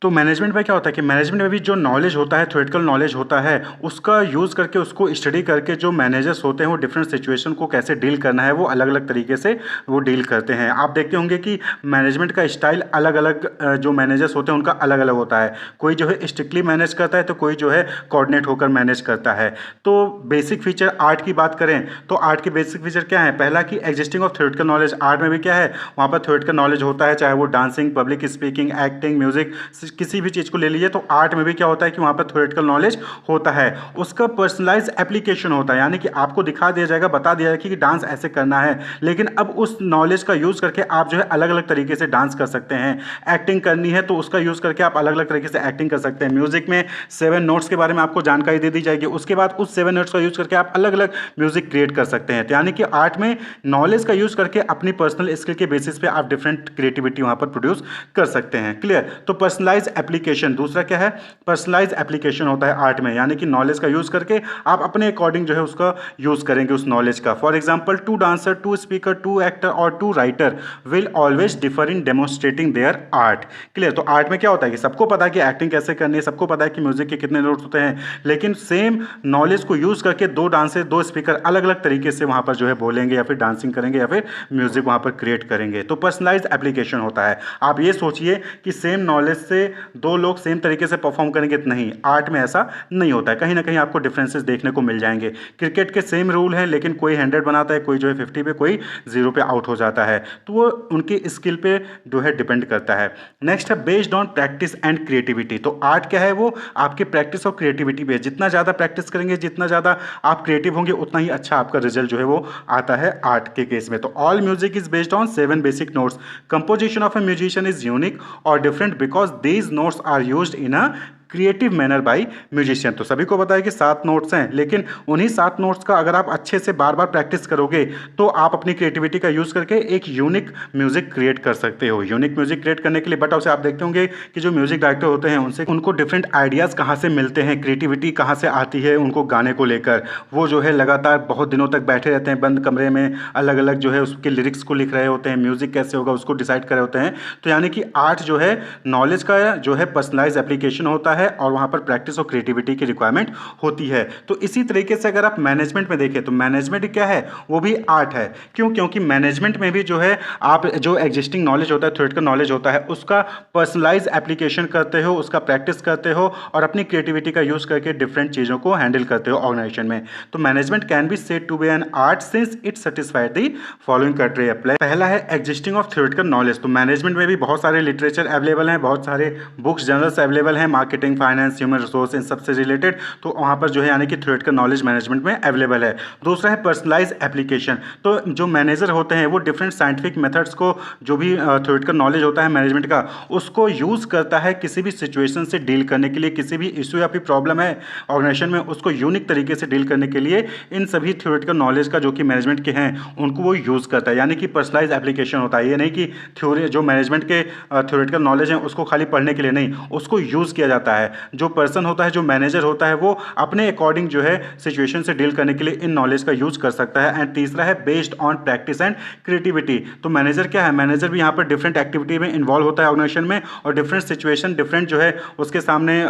तो मैनेजमेंट में क्या होता है कि मैनेजमेंट में भी जो नॉलेज होता है, थ्योरेटिकल नॉलेज होता है, उसका यूज़ करके, उसको स्टडी करके जो मैनेजर्स होते हैं वो डिफरेंट सिचुएशन को कैसे डील करना है, वो अलग अलग तरीके से वो डील करते हैं। आप देखते होंगे कि मैनेजमेंट का स्टाइल अलग अलग, जो मैनेजर्स होते हैं उनका अलग अलग होता है। कोई जो है स्ट्रिक्टली मैनेज करता है, तो कोई जो है कोऑर्डिनेट होकर मैनेज करता है। तो बेसिक फीचर आर्ट की बात करें तो आर्ट के बेसिक फीचर क्या है? पहला कि existing of theoretical knowledge. Art में भी क्या है, वहाँ पर थ्योरेटिकल नॉलेज होता है, चाहे वो dancing, public speaking, acting, music, किसी भी चीज़ को ले लीजिए। तो आर्ट में भी क्या होता है कि वहाँ पर थ्योरेटिकल नॉलेज होता है, उसका पर्सनलाइज एप्लीकेशन होता है, यानी कि आपको दिखा दिया जाएगा, बता दिया जाएगा कि डांस ऐसे करना है, लेकिन अब उस नॉलेज का यूज़ करके आप जो है अलग अलग तरीके से डांस कर सकते हैं। एक्टिंग करनी है तो उसका यूज़ करके आप अलग अलग तरीके से एक्टिंग कर सकते हैं। म्यूजिक में 7 नोट्स के बारे में आपको जानकारी दे दी जाएगी, उसके बाद उस 7 नोट्स का यूज़ करके आप अलग अलग म्यूजिक क्रिएट कर सकते हैं। तो यानी कि आर्ट में नॉलेज का यूज़ करके अपनी पर्सनल स्किल के बेसिस पे आप डिफरेंट क्रिएटिविटी वहाँ पर प्रोड्यूस कर सकते हैं। क्लियर? तो पर्सनलाइज एप्लीकेशन दूसरा क्या है? पर्सनलाइज एप्लीकेशन होता है आर्ट में, यानी कि नॉलेज का यूज़ करके आप अपने अकॉर्डिंग जो है उसका यूज़ करेंगे उस नॉलेज का। For example, two dancer, two speaker, two actor और two writer will always differ in demonstrating their art. Clear? तो आर्ट में क्या होता है कि सबको पता है कि एक्टिंग कैसे करनी है, सबको पता है कि म्यूजिक के कितने नोट्स होते हैं, लेकिन सेम नॉलेज को यूज़ करके 2 डांसर, 2 स्पीकर अलग अलग तरीके से वहाँ पर जो है बोलेंगे या फिर डांसिंग करेंगे या फिर म्यूजिक वहाँ पर क्रिएट करेंगे। तो पर्सनलाइज एप्लीकेशन होता है। आप ये सोचिए कि सेम नॉलेज से 2 लोग सेम तरीके से परफॉर्म करेंगे, तो नहीं, आर्ट में ऐसा नहीं होता है। कहीं ना कहीं आपको डिफरेंसेस देखने को मिल जाएंगे। क्रिकेट के सेम रूल हैं, लेकिन कोई 100 बनाता है, कोई जो है 50 पे, कोई 0 पे आउट हो जाता है। तो वो उनकी स्किल पे जो है डिपेंड करता है। नेक्स्ट है based on practice and creativity. तो आर्ट क्या है? वो आपके प्रैक्टिस और क्रिएटिविटी पे, जितना ज़्यादा प्रैक्टिस करेंगे, जितना ज़्यादा आप क्रिएटिव होंगे, उतना ही अच्छा आपका रिजल्ट जो है वो आता है आर्ट के केस में। तो all music is based on 7 basic notes. Composition of a musician is unique और different because these notes are used in a creative manner by musician. तो सभी को पता है कि 7 नोट्स हैं, लेकिन उन्हीं 7 नोट्स का अगर आप अच्छे से बार बार प्रैक्टिस करोगे तो आप अपनी क्रिएटिविटी का यूज़ करके एक यूनिक म्यूजिक क्रिएट कर सकते हो। यूनिक म्यूजिक क्रिएट करने के लिए बट उसे आप देखते होंगे कि जो म्यूजिक डायरेक्टर होते हैं उनको डिफरेंट आइडियाज़ कहाँ से मिलते हैं, क्रिएटिविटी कहाँ से आती है उनको गाने को लेकर। वो जो है लगातार बहुत दिनों तक बैठे रहते हैं बंद कमरे में, अलग अलग जो है उसके लिरिक्स को लिख रहे होते हैं, म्यूजिक कैसे होगा उसको डिसाइड कर रहे होते हैं। तो यानी कि आर्ट जो है नॉलेज का जो है पर्सनलाइज एप्लीकेशन होता है, है और वहाँ पर प्रैक्टिस और क्रिएटिविटी की रिक्वायरमेंट होती है। तो इसी तरीके से अगर आप मैनेजमेंट में देखें तो मैनेजमेंट क्या है, वो भी आर्ट है। क्यों? क्योंकि मैनेजमेंट में भी जो है आप जो एग्जिस्टिंग नॉलेज होता है, थ्योरेटिकल नॉलेज होता है, उसका पर्सनलाइज एप्लीकेशन करते हो, उसका प्रैक्टिस करते हो और अपनी क्रिएटिविटी का यूज करके डिफरेंट चीज़ों को हैंडल करते हो ऑर्गेनाइजेशन में। तो management can be said to be an art since it satisfied the following criteria. पहला है एग्जिस्टिंग ऑफ थ्योरेटिकल नॉलेज। तो मैनेजमेंट में भी बहुत सारे लिटरेचर अवेलेबल हैं, बहुत सारे बुक्स जर्नल्स अवेलेबल हैं, मार्केटिंग, फाइनेंस, ह्यूमन रिसोर्स, इन सबसे रिलेटेड। तो वहाँ पर जो है यानी कि थ्योरेटिकल नॉलेज मैनेजमेंट में अवेलेबल है। दूसरा है पर्सनलाइज एप्लीकेशन। तो जो मैनेजर होते हैं वो डिफरेंट साइंटिफिक मेथड्स को, जो भी थ्योरेटिकल नॉलेज होता है मैनेजमेंट का, उसको यूज़ करता है किसी भी सिचुएशन से डील करने के लिए। किसी भी इशू या फिर प्रॉब्लम है ऑर्गेनाइजेशन में, उसको यूनिक तरीके से डील करने के लिए इन सभी थ्योरेटिकल नॉलेज का जो कि मैनेजमेंट के हैं उनको वो यूज़ करता है, यानी कि पर्सनलाइज एप्लीकेशन होता है। ये नहीं कि थ्योरी जो मैनेजमेंट के थ्योरेटिकल नॉलेज हैं उसको खाली पढ़ने के लिए नहीं, उसको यूज़ किया जाता है। जो पर्सन होता है, जो मैनेजर होता है, वो अपने अकॉर्डिंग जो है सिचुएशन से डील करने के लिए इन नॉलेज का यूज़ कर सकता है। एंड तीसरा है based on practice and creativity. तो मैनेजर क्या है, मैनेजर भी यहाँ पर डिफरेंट एक्टिविटी में इन्वॉल्व होता है ऑर्गेनाइजेशन में, और डिफरेंट सिचुएशन, डिफरेंट जो है उसके सामने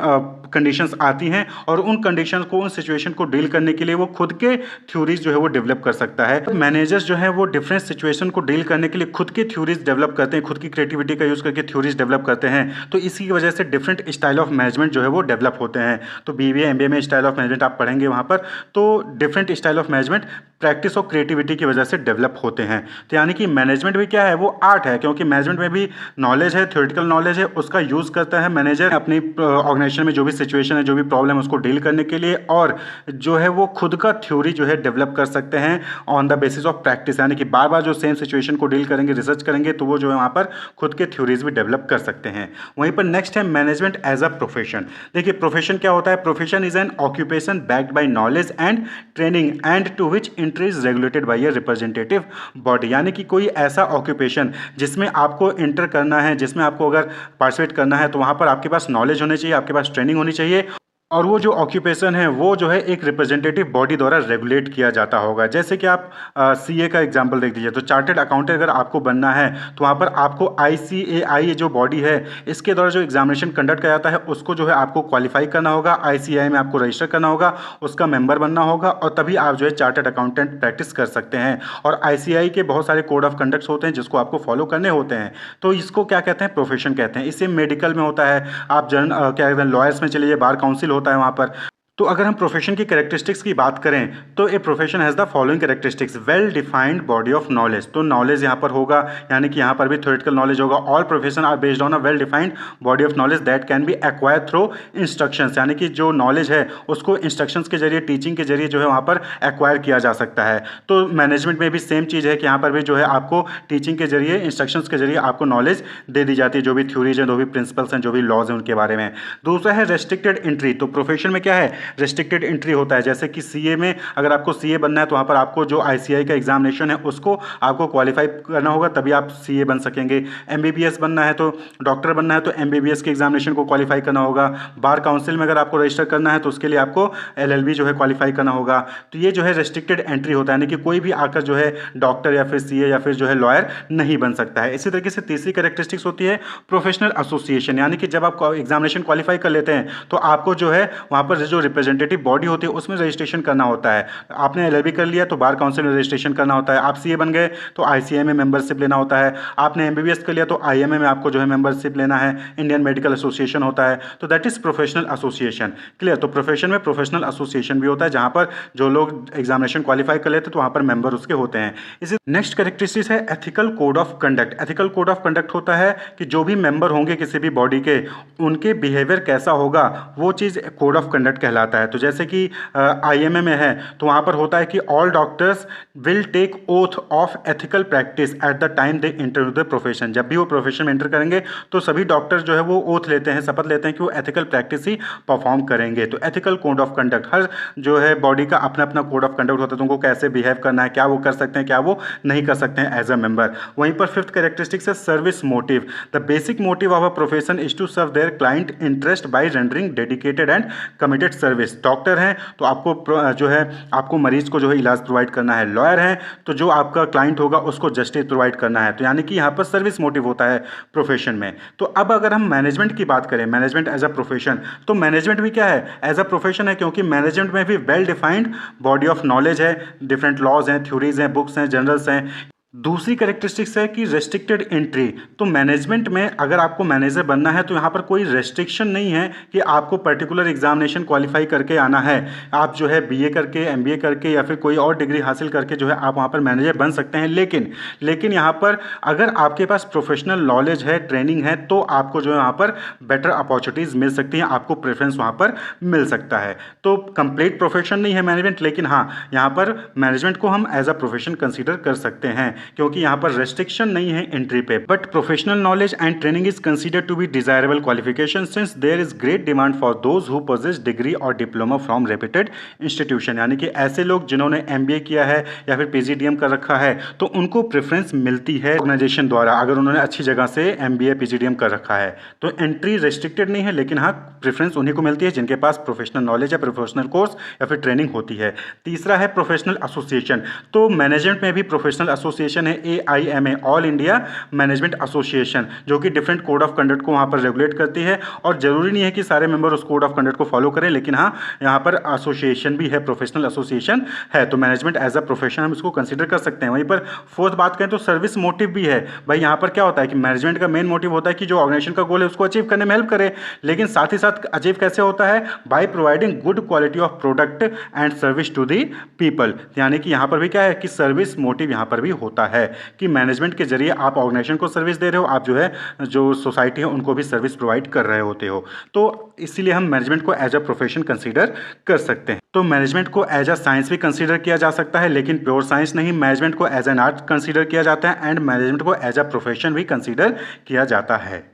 कंडीशंस आती हैं, और उन कंडीशंस को, उन सिचुएशन को डील करने के लिए वो खुद के थ्योरीज जो है वो डेवलप कर सकता है। तो मैनेजर्स जो है वो डिफरेंट सिचुएशन को डील करने के लिए खुद की थ्योरीज डेवलप करते हैं, खुद की क्रिएटिविटी का यूज़ करके थ्योरीज डेवलप करते हैं। तो इसी की वजह से डिफरेंट स्टाइल ऑफ मैनेजमेंट जो है वो डेवलप होते हैं। तो बीबीए, एमबीए में स्टाइल ऑफ मैनेजमेंट आप पढ़ेंगे वहाँ पर, तो different style of management practice और क्रिएटिविटी की वजह से डेवलप होते हैं। तो यानी कि मैनेजमेंट भी क्या है, वो आर्ट है, क्योंकि मैनेजमेंट में भी नॉलेज है, थ्योरेटिकल नॉलेज है, उसका यूज़ करता है मैनेजर अपनी ऑर्गेनाइजेशन में जो भी सिचुएशन है, जो भी प्रॉब्लम है, उसको डील करने के लिए, और जो है वो खुद का थ्योरी जो है डेवलप कर सकते हैं on the basis of practice. यानी कि बार बार जो सेम सिचुएशन को डील करेंगे, रिसर्च करेंगे, तो वो जो है वहाँ पर खुद के थ्योरीज भी डेवलप कर सकते हैं। वहीं पर नेक्स्ट है मैनेजमेंट एज अ प्रोफेशन। देखिए प्रोफेशन क्या होता है, profession is an occupation backed by knowledge and training and to which entry is regulated by a representative body. यानी कि कोई ऐसा ऑक्यूपेशन जिसमें आपको एंटर करना है, जिसमें आपको अगर पार्टिसिपेट करना है, तो वहाँ पर आपके पास नॉलेज होनी चाहिए, आपके पास ट्रेनिंग होनी चाहिए, और वो जो ऑक्यूपेशन है वो जो है एक रिप्रेजेंटेटिव बॉडी द्वारा रेगुलेट किया जाता होगा। जैसे कि आप सीए का एग्जांपल देख लीजिए, तो चार्टर्ड अकाउंटेंट अगर आपको बनना है तो वहाँ पर आपको आईसीएआई जो बॉडी है, इसके द्वारा जो एग्जामिनेशन कंडक्ट किया जाता है उसको जो है आपको क्वालिफाई करना होगा, आईसीएआई में आपको रजिस्टर करना होगा, उसका मेंबर बनना होगा, और तभी आप जो है चार्टर्ड अकाउंटेंट प्रैक्टिस कर सकते हैं। और आईसीएआई के बहुत सारे कोड ऑफ कंडक्ट्स होते हैं जिसको आपको फॉलो करने होते हैं। तो इसको क्या कहते हैं, प्रोफेशन कहते हैं। इससे मेडिकल में होता है, आप क्या कहते हैं लॉयर्स में चलिए, बार काउंसिल होता है वहाँ पर। तो अगर हम प्रोफेशन की कैरेक्टरिस्टिक्स की बात करें तो a profession has the following characteristics, well defined body of knowledge. तो नॉलेज यहाँ पर होगा, यानी कि यहाँ पर भी थ्योरेटिकल नॉलेज होगा। All profession are based on a well defined body of knowledge that can be acquired through instructions. यानी कि जो नॉलेज है उसको इंस्ट्रक्शंस के जरिए, टीचिंग के जरिए जो है वहाँ पर एक्वायर किया जा सकता है। तो मैनेजमेंट में भी सेम चीज़ है कि यहाँ पर भी जो है आपको टीचिंग के जरिए, इंस्ट्रक्शंस के जरिए आपको नॉलेज दे दी जाती है, जो भी थ्योरीज हैं, जो भी प्रिंसिपल्स हैं, जो भी लॉज हैं उनके बारे में। दूसरा है रेस्ट्रिक्टेड एंट्री। तो प्रोफेशन में क्या है, रेस्ट्रिक्टेड एंट्री होता है। जैसे कि सीए में अगर आपको सीए बनना है तो वहाँ पर आपको जो आईसीआई का एग्जामिनेशन है उसको आपको क्वालिफाई करना होगा, तभी आप सीए बन सकेंगे। एमबीबीएस बनना है, तो डॉक्टर बनना है, तो एमबीबीएस के एग्जामिनेशन को क्वालिफाई करना होगा। बार काउंसिल में अगर आपको रजिस्टर करना है तो उसके लिए आपको एलएलबी जो है क्वालिफाई करना होगा। तो ये जो है रेस्ट्रिक्टेड एंट्री होता है, यानी कि कोई भी आकर जो है डॉक्टर या फिर सीए या फिर जो है लॉयर नहीं बन सकता है। इसी तरीके से तीसरी कैरेक्टरिस्टिक्स होती है प्रोफेशनल एसोसिएशन, यानी कि जब आप एग्जामिनेशन क्वालिफाई कर लेते हैं तो आपको जो है वहाँ पर जो रिप्रेजेंटेटिव बॉडी होती है उसमें रजिस्ट्रेशन करना होता है। आपने एलएलबी कर लिया तो बार काउंसिल में रजिस्ट्रेशन करना होता है। आप सीए बन गए तो आईसीए में मेंबरशिप लेना होता है। आपने एमबीबीएस कर लिया तो आईएमए में आपको जो है मेंबरशिप लेना है। इंडियन मेडिकल एसोसिएशन होता है, तो that is professional association. Clear. तो प्रोफेशन में प्रोफेशनल एसोसिएशन भी होता है जहाँ पर जो लोग एग्जामिनेशन क्वालिफाई कर लेते हैं तो वहाँ पर मेंबर उसके होते हैं। इसी नेक्स्ट कैरेक्टरिस्टिक्स है ethical code of conduct. Ethical code of conduct होता है कि जो भी मेंबर होंगे किसी भी बॉडी के, उनके बिहेवियर कैसा होगा वो चीज़ कोड ऑफ कंडक्ट कहलाता है। तो जैसे कि आईएमए में है तो वहाँ पर होता है कि all doctors will take oath of ethical practice at the time they enter the profession. जब भी वो प्रोफेशन में एंटर करेंगे तो सभी डॉक्टर्स जो है वो ओथ लेते हैं, शपथ लेते हैं कि वो एथिकल प्रैक्टिस ही परफॉर्म करेंगे। तो एथिकल कोड ऑफ कंडक्ट, हर जो है बॉडी का अपना अपना कोड ऑफ कंडक्ट होता है, तो उनको कैसे बिहेव करना है, क्या वो कर सकते हैं, क्या वो नहीं कर सकते हैं एज अ मेंबर। वहीं पर फिफ्थ कैरेक्टरिस्टिक्स है service motive. The basic motive of a profession is to serve their client interest by rendering dedicated and committed service. Service, doctor हैं तो आपको जो है आपको मरीज को जो है इलाज प्रोवाइड करना है, लॉयर हैं तो जो आपका क्लाइंट होगा उसको जस्टिस प्रोवाइड करना है। तो यानी कि यहाँ पर सर्विस मोटिव होता है प्रोफेशन में। तो अब अगर हम मैनेजमेंट की बात करें, मैनेजमेंट एज अ प्रोफेशन, तो मैनेजमेंट भी क्या है, एज अ प्रोफेशन है, क्योंकि मैनेजमेंट में भी well defined body of knowledge है, डिफरेंट लॉज हैं, थ्योरीज हैं, बुक्स हैं, जर्नल्स हैं। दूसरी कैरेक्टरिस्टिक्स है कि रेस्ट्रिक्टेड एंट्री। तो मैनेजमेंट में अगर आपको मैनेजर बनना है तो यहाँ पर कोई रेस्ट्रिक्शन नहीं है कि आपको पर्टिकुलर एग्जामिनेशन क्वालिफाई करके आना है। आप जो है बीए करके, एमबीए करके या फिर कोई और डिग्री हासिल करके जो है आप वहाँ पर मैनेजर बन सकते हैं। लेकिन यहाँ पर अगर आपके पास प्रोफेशनल नॉलेज है, ट्रेनिंग है, तो आपको जो है वहाँ पर बेटर अपॉर्चुनिटीज़ मिल सकती हैं, आपको प्रेफरेंस वहाँ पर मिल सकता है। तो कंप्लीट प्रोफेशन नहीं है मैनेजमेंट, लेकिन हाँ, यहाँ पर मैनेजमेंट को हम एज अ प्रोफेशन कंसिडर कर सकते हैं, क्योंकि यहां पर रेस्ट्रिक्शन नहीं है एंट्री पे। But professional knowledge and training is considered to be desirable qualification since there is great demand for those who possess degree और डिप्लोमा फ्रॉम रेप्यूटेड इंस्टीट्यूशन। यानी कि ऐसे लोग जिन्होंने एमबीए किया है या फिर पीजीडीएम कर रखा है तो उनको प्रेफरेंस मिलती है ऑर्गेनाइजेशन द्वारा, अगर उन्होंने अच्छी जगह से एमबीए पीजीडीएम कर रखा है। तो एंट्री रेस्ट्रिक्टेड नहीं है, लेकिन हाँ, प्रेफरेंस उन्हीं को मिलती है जिनके पास प्रोफेशनल नॉलेज या प्रोफेशनल कोर्स या फिर ट्रेनिंग होती है। तीसरा है प्रोफेशनल एसोसिएशन। तो मैनेजमेंट में भी प्रोफेशनल एसोसिएशन है AIMA, all India management association, जो कि डिफरेंट कोड ऑफ कंडक्ट को वहाँ पर रेगुलेट करती है। और जरूरी नहीं है कि सारे मेंबर उस कोड ऑफ कंडक्ट को फॉलो करें, लेकिन हाँ, यहाँ पर एसोसिएशन भी है, प्रोफेशनल एसोसिएशन है। तो मैनेजमेंट एज अ प्रोफेशन हम इसको कंसीडर कर सकते हैं। वहीं पर फोर्थ बात करें तो सर्विस मोटिव भी है। भाई यहाँ पर क्या होता है कि मैनेजमेंट का मेन मोटिव होता है कि जो ऑर्गेनाइजेशन का गोल है उसको अचीव करने में हेल्प करे, लेकिन साथ ही साथ अचीव कैसे होता है, by providing good quality of product and service to the people. यानी कि यहाँ पर भी क्या है कि सर्विस मोटिव यहाँ पर भी होता है कि मैनेजमेंट के जरिए आप ऑर्गेनाइजेशन को सर्विस दे रहे हो, आप जो है जो सोसाइटी है उनको भी सर्विस प्रोवाइड कर रहे होते हो। तो इसीलिए हम मैनेजमेंट को एज अ प्रोफेशन कंसीडर कर सकते हैं। तो मैनेजमेंट को एज अ साइंस भी कंसीडर किया जा सकता है, लेकिन प्योर साइंस नहीं। मैनेजमेंट को एज एन आर्ट कंसीडर किया जाता है एंड मैनेजमेंट को एज अ प्रोफेशन भी कंसीडर किया जाता है।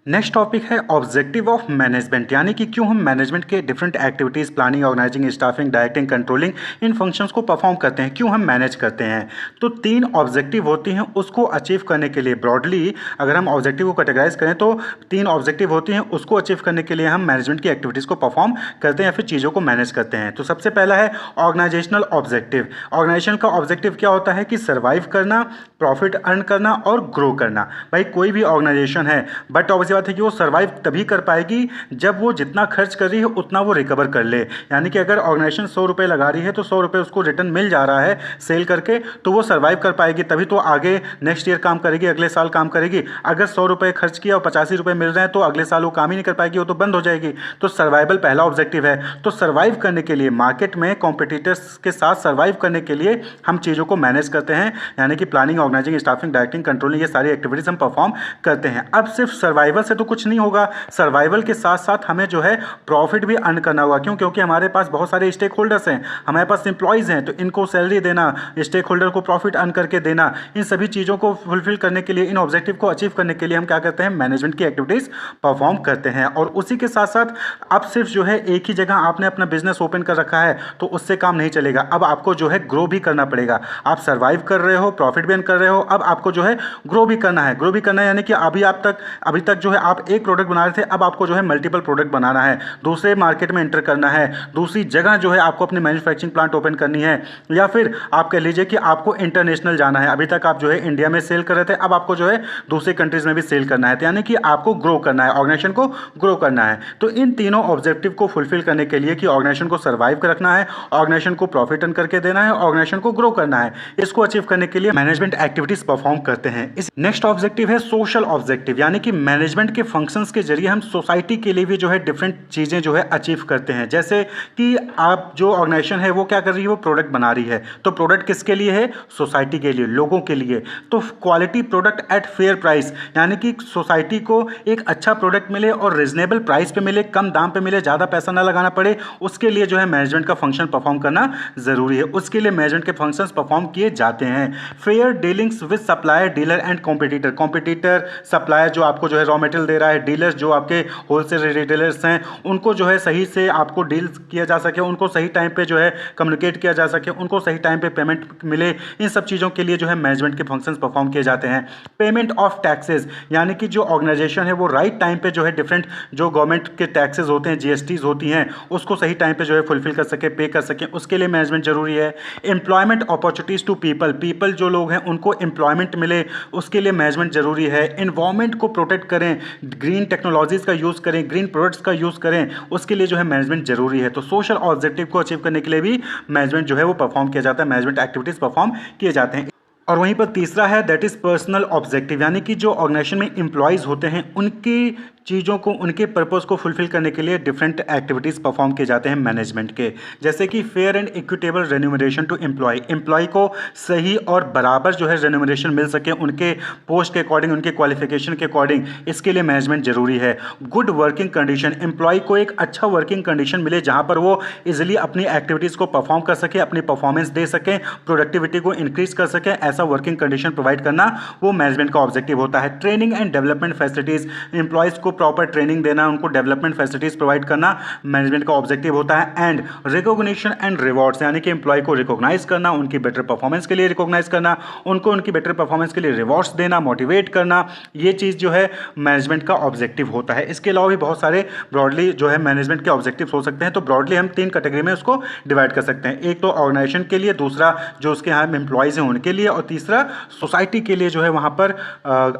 नेक्स्ट टॉपिक है ऑब्जेक्टिव ऑफ मैनेजमेंट, यानी कि क्यों हम मैनेजमेंट के different activities, planning, organising, staffing, directing, controlling, इन फंक्शंस को परफॉर्म करते हैं, क्यों हम मैनेज करते हैं। तो 3 ऑब्जेक्टिव होती हैं, उसको अचीव करने के लिए ब्रॉडली अगर हम ऑब्जेक्टिव को कैटेगराइज करें तो 3 ऑब्जेक्टिव होती हैं, उसको अचीव करने के लिए हम मैनेजमेंट की एक्टिविटीज़ को परफॉर्म करते हैं या फिर चीज़ों को मैनेज करते हैं। तो सबसे पहला है ऑर्गेनाइजेशनल ऑब्जेक्टिव। ऑर्गेनाइजेशन का ऑब्जेक्टिव क्या होता है कि सर्वाइव करना, प्रॉफिट अर्न करना और ग्रो करना। भाई कोई भी ऑर्गेनाइजेशन है, बट ऑब्वियस बात है कि वो सर्वाइव तभी कर पाएगी जब वो जितना खर्च कर रही है उतना वो रिकवर कर ले। यानी कि अगर ऑर्गेनाइजेशन 100 रुपये लगा रही है तो 100 रुपये उसको रिटर्न मिल जा रहा है सेल करके, तो वो सर्वाइव कर पाएगी, तभी तो आगे नेक्स्ट ईयर काम करेगी, अगले साल काम करेगी। अगर 100 रुपये खर्च किया और 85 रुपये मिल रहे हैं तो अगले साल वो काम ही नहीं कर पाएगी, वो तो बंद हो जाएगी। तो सर्वाइवल पहला ऑब्जेक्टिव है। तो सर्वाइव करने के लिए, मार्केट में कॉम्पिटिटर्स के साथ सर्वाइव करने के लिए हम चीज़ों को मैनेज करते हैं, यानी कि planning, organising, staffing, directing, controlling, ये सारी एक्टिविटीज हम परफॉर्म करते हैं। अब सिर्फ सर्वाइवल से तो कुछ नहीं होगा, सर्वाइवल के साथ साथ हमें जो है प्रॉफिट भी अर्न करना होगा। क्यों? क्योंकि हमारे पास बहुत सारे स्टेक होल्डर्स हैं, हमारे पास एम्प्लॉयज़ हैं, तो इनको सैलरी देना, स्टेक होल्डर को प्रॉफिट अर्न करके देना, इन सभी चीज़ों को फुलफिल करने के लिए, इन ऑब्जेक्टिव को अचीव करने के लिए हम क्या करते हैं, मैनेजमेंट की एक्टिविटीज़ परफॉर्म करते हैं। और उसी के साथ साथ अब सिर्फ जो है एक ही जगह आपने अपना बिजनेस ओपन कर रखा है तो उससे काम नहीं चलेगा, अब आपको जो है ग्रो भी करना पड़ेगा। आप सर्वाइव कर रहे हो, प्रॉफिट भी अर्न कर रहे हो, अब आपको जो है ग्रो भी करना है। ग्रो भी करना है यानी कि अभी तक जो है आप एक प्रोडक्ट बना रहे थे, अब आपको जो है मल्टीपल प्रोडक्ट बनाना है, दूसरे मार्केट में एंटर करना है, दूसरी जगह जो है आपको अपनी मैन्युफैक्चरिंग प्लांट ओपन करनी है, या फिर आप कह लीजिए कि आपको इंटरनेशनल जाना है। अभी तक आप जो है इंडिया में सेल कर रहे थे, अब आपको जो है दूसरे कंट्रीज में भी सेल करना है, तो यानी कि आपको ग्रो करना है, ऑर्गेनाइजेशन को ग्रो करना है। तो इन तीनों ऑब्जेक्टिव को फुलफिल करने के लिए कि ऑर्गेनाइजेशन को सर्वाइव कर रखना है, ऑर्गेनाइजेशन को प्रॉफिट अर्न करके देना है, ऑर्गेनाइजेशन को ग्रो करना है, इसको अचीव करने के लिए मैनेजमेंट एक्टिविटीज परफॉर्म करते हैं। इस नेक्स्ट ऑब्जेक्टिव है सोशल ऑब्जेक्टिव, यानी कि मैनेजमेंट के फंक्शंस के जरिए हम सोसाइटी के लिए भी जो है डिफरेंट चीज़ें जो है अचीव करते हैं। जैसे कि आप जो ऑर्गेनाइजेशन है वो क्या कर रही है, वो प्रोडक्ट बना रही है, तो प्रोडक्ट किसके लिए है, सोसाइटी के लिए, लोगों के लिए। तो quality product at fair price, यानी कि सोसाइटी को एक अच्छा प्रोडक्ट मिले और रिजनेबल प्राइस पे मिले, कम दाम पे मिले, ज़्यादा पैसा ना लगाना पड़े, उसके लिए जो है मैनेजमेंट का फंक्शन परफॉर्म करना ज़रूरी है। उसके लिए मैनेजमेंट के फंक्शंस परफॉर्म किए जाते हैं। Fair dealings with supplier, dealer and competitor. Competitor, supplier जो आपको जो है रॉ मटेरियल दे रहा है, डीलर्स जो आपके होलसेल रिटेलर्स हैं उनको जो है सही से आपको डील किया जा सके, उनको सही टाइम पे जो है कम्युनिकेट किया जा सके, उनको सही टाइम पे पेमेंट मिले, इन सब चीज़ों के लिए जो है मैनेजमेंट के फंक्शंस परफॉर्म किए जाते हैं। पेमेंट ऑफ टैक्सेस, यानी कि जो ऑर्गेनाइजेशन है वो राइट टाइम पे जो है डिफरेंट जो गवर्नमेंट के टैक्सेस होते हैं, जीएसटीज होती हैं, उसको सही टाइम पे जो है फुलफिल कर सके, पे कर सके, उसके लिए मैनेजमेंट जरूरी है। Employment opportunities to people, people जो लोग हैं उनको एम्प्लॉयमेंट मिले, उसके लिए मैनेजमेंट जरूरी है। एनवायरमेंट को प्रोटेक्ट करें, ग्रीन टेक्नोलॉजीज का यूज़ करें, ग्रीन प्रोडक्ट्स का यूज़ करें, उसके लिए जो है मैनेजमेंट जरूरी है। तो सोशल ऑब्जेक्टिव को अचीव करने के लिए भी मैनेजमेंट जो है वो परफॉर्म किया जाता है, मैनेजमेंट एक्टिविटीज परफॉर्म किए जाते हैं। और वहीं पर तीसरा है दैट इज पर्सनल ऑब्जेक्टिव, यानी कि जो ऑर्गेनाइजेशन में एम्प्लॉयज़ होते हैं उनकी चीज़ों को, उनके पर्पस को फुलफिल करने के लिए डिफरेंट एक्टिविटीज़ परफॉर्म किए जाते हैं मैनेजमेंट के, जैसे कि fair and equitable remuneration to employ को सही और बराबर जो है रेन्यूमरेशन मिल सके उनके पोस्ट के अकॉर्डिंग, उनके क्वालिफिकेशन के अकॉर्डिंग, इसके लिए मैनेजमेंट जरूरी है। गुड वर्किंग कंडीशन, एम्प्लॉय को एक अच्छा वर्किंग कंडीशन मिले जहां पर वो इजिली अपनी एक्टिविटीज़ को परफॉर्म कर सके, अपनी परफॉर्मेंस दे सकें, प्रोडक्टिविटी को इंक्रीज कर सकें, ऐसा वर्किंग कंडीशन प्रोवाइड करना वो मैनेजमेंट का ऑब्जेक्टिव होता है। Training and development facilities, employees को प्रॉपर ट्रेनिंग देना, उनको डेवलपमेंट फैसिलिटीज प्रोवाइड करना मैनेजमेंट का ऑब्जेक्टिव होता है। एंड रिकॉग्निशन एंड रिवॉर्ड्स, यानी कि एम्प्लॉय को रिकॉग्नाइज करना, उनकी बेटर परफॉर्मेंस के लिए रिकॉग्नाइज करना, उनको उनकी बेटर परफॉर्मेंस के लिए रिवॉर्ड्स देना, मोटिवेट करना, ये चीज़ जो है मैनेजमेंट का ऑब्जेक्टिव होता है। इसके अलावा भी बहुत सारे ब्रॉडली जो है मैनेजमेंट के ऑब्जेक्टिव हो सकते हैं, तो ब्रॉडली हम 3 कैटेगरी में उसको डिवाइड कर सकते हैं। एक तो ऑर्गेनाइजेशन के लिए, दूसरा जो उसके यहाँ एम्प्लॉयज़ हैं उनके लिए, और तीसरा सोसाइटी के लिए जो है वहाँ पर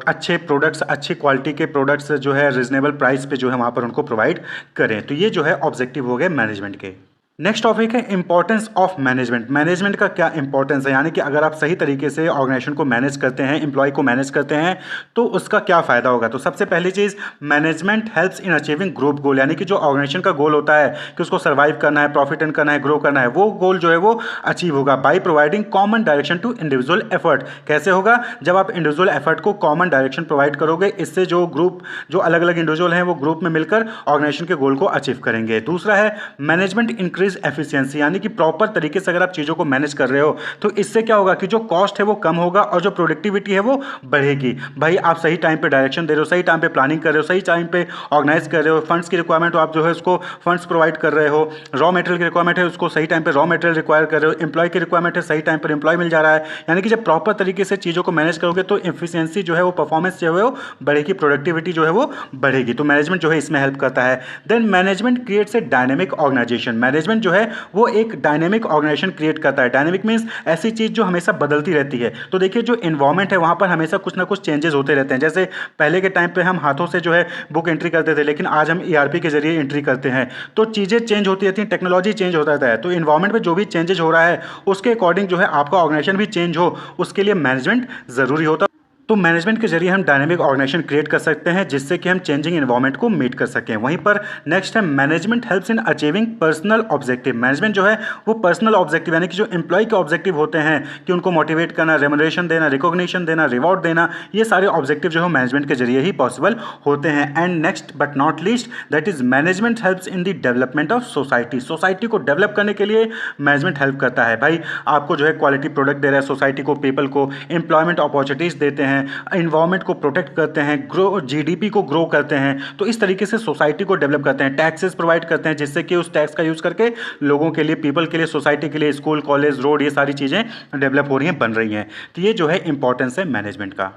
अच्छे प्रोडक्ट्स, अच्छी क्वालिटी के प्रोडक्ट्स जो है रिजनेबल प्राइस पे जो है वहाँ पर उनको प्रोवाइड करें। तो ये जो है ऑब्जेक्टिव हो गए मैनेजमेंट के। नेक्स्ट टॉपिक है इंपॉर्टेंस ऑफ मैनेजमेंट। मैनेजमेंट का क्या इंपॉर्टेंस है, यानी कि अगर आप सही तरीके से ऑर्गेनाइजेशन को मैनेज करते हैं, एम्प्लॉय को मैनेज करते हैं, तो उसका क्या फ़ायदा होगा। तो सबसे पहली चीज़, management helps in achieving group goal, यानी कि जो ऑर्गेनाइजेशन का गोल होता है कि उसको सर्वाइव करना है, प्रॉफिट अर्न करना है, ग्रो करना है, वो गोल जो है वो अचीव होगा by providing common direction to individual effort. कैसे होगा, जब आप इंडिविजुअल एफर्ट को कॉमन डायरेक्शन प्रोवाइड करोगे, इससे जो ग्रुप, जो अलग अलग इंडिविजुअल हैं वो ग्रुप में मिलकर ऑर्गेनाइजेशन के गोल को अचीव करेंगे। दूसरा है मैनेजमेंट इंक्रीज एफिशिएंसी, यानी कि प्रॉपर तरीके से अगर आप चीज़ों को मैनेज कर रहे हो तो इससे क्या होगा कि जो कॉस्ट है वो कम होगा और जो प्रोडक्टिविटी है वो बढ़ेगी। भाई आप सही टाइम पे डायरेक्शन दे रहे हो, सही टाइम पे प्लानिंग कर रहे हो, सही टाइम पे ऑर्गेनाइज कर रहे हो, फंड्स की रिक्वायरमेंट हो आप जो है उसको फंड्स प्रोवाइड कर रहे हो, रॉ मटेरियल की रिक्वायरमेंट है उसको सही टाइम पे रॉ मटेरियल रिक्वायर कर रहे हो, एम्प्लॉय की रिक्वायरमेंट है सही टाइम पर एम्प्लॉय मिल जा रहा है। यानी कि जब प्रॉपर तरीके से चीज़ों को मैनेज करोगे तो एफिशिएंसी जो है वो, परफॉर्मेंस जो है वो बढ़ेगी, प्रोडक्टिविटी जो है वो बढ़ेगी। तो मैनेजमेंट जो है इसमें हेल्प करता है। Then management creates a dynamic organisation, management जो है वो एक डायनेमिक ऑर्गेनाइजेशन क्रिएट करता है। डायनेमिक मींस ऐसी चीज जो हमेशा बदलती रहती है। तो देखिए जो एनवायरनमेंट है वहां पर हमेशा कुछ ना कुछ चेंजेस होते रहते हैं। जैसे पहले के टाइम पे हम हाथों से जो है बुक एंट्री करते थे, लेकिन आज हम ईआरपी के जरिए एंट्री करते हैं। तो चीजें चेंज होती रहती हैं, टेक्नोलॉजी चेंज होता रहता है। तो एनवायरनमेंट में जो भी चेंजेस हो रहा है उसके अकॉर्डिंग जो है आपका ऑर्गेनाइजेशन भी चेंज हो, उसके लिए मैनेजमेंट जरूरी होता है। तो मैनेजमेंट के जरिए हम डायनेमिक ऑर्गेनाइजेशन क्रिएट कर सकते हैं जिससे कि हम चेंजिंग एनवायरनमेंट को मीट कर सकें। वहीं पर नेक्स्ट है management helps in achieving personal objective. Management जो है वो पर्सनल ऑब्जेक्टिव, यानी कि जो एम्प्लॉय के ऑब्जेक्टिव होते हैं कि उनको मोटिवेट करना, रेमुनरेशन देना, रिकॉग्निशन देना, रिवॉर्ड देना, ये सारे ऑब्जेक्टिव जो है मैनेजमेंट के जरिए ही पॉसिबल होते हैं। And next but not least that is management helps in the development of society. Society को डेवलप करने के लिए मैनेजमेंट हेल्प करता है। भाई आपको जो है क्वालिटी प्रोडक्ट दे रहा है सोसाइटी को, पीपल को एम्प्लॉयमेंट अपॉर्चुनिटीज देते हैं, इन्वायरमेंट को प्रोटेक्ट करते हैं, ग्रो जीडीपी को ग्रो करते हैं। तो इस तरीके से सोसाइटी को डेवलप करते हैं। टैक्सेस प्रोवाइड करते हैं जिससे कि उस टैक्स का यूज़ करके लोगों के लिए, पीपल के लिए, सोसाइटी के लिए स्कूल, कॉलेज, रोड, ये सारी चीज़ें डेवलप हो रही हैं, बन रही हैं। तो ये जो है इंपॉर्टेंस है मैनेजमेंट का।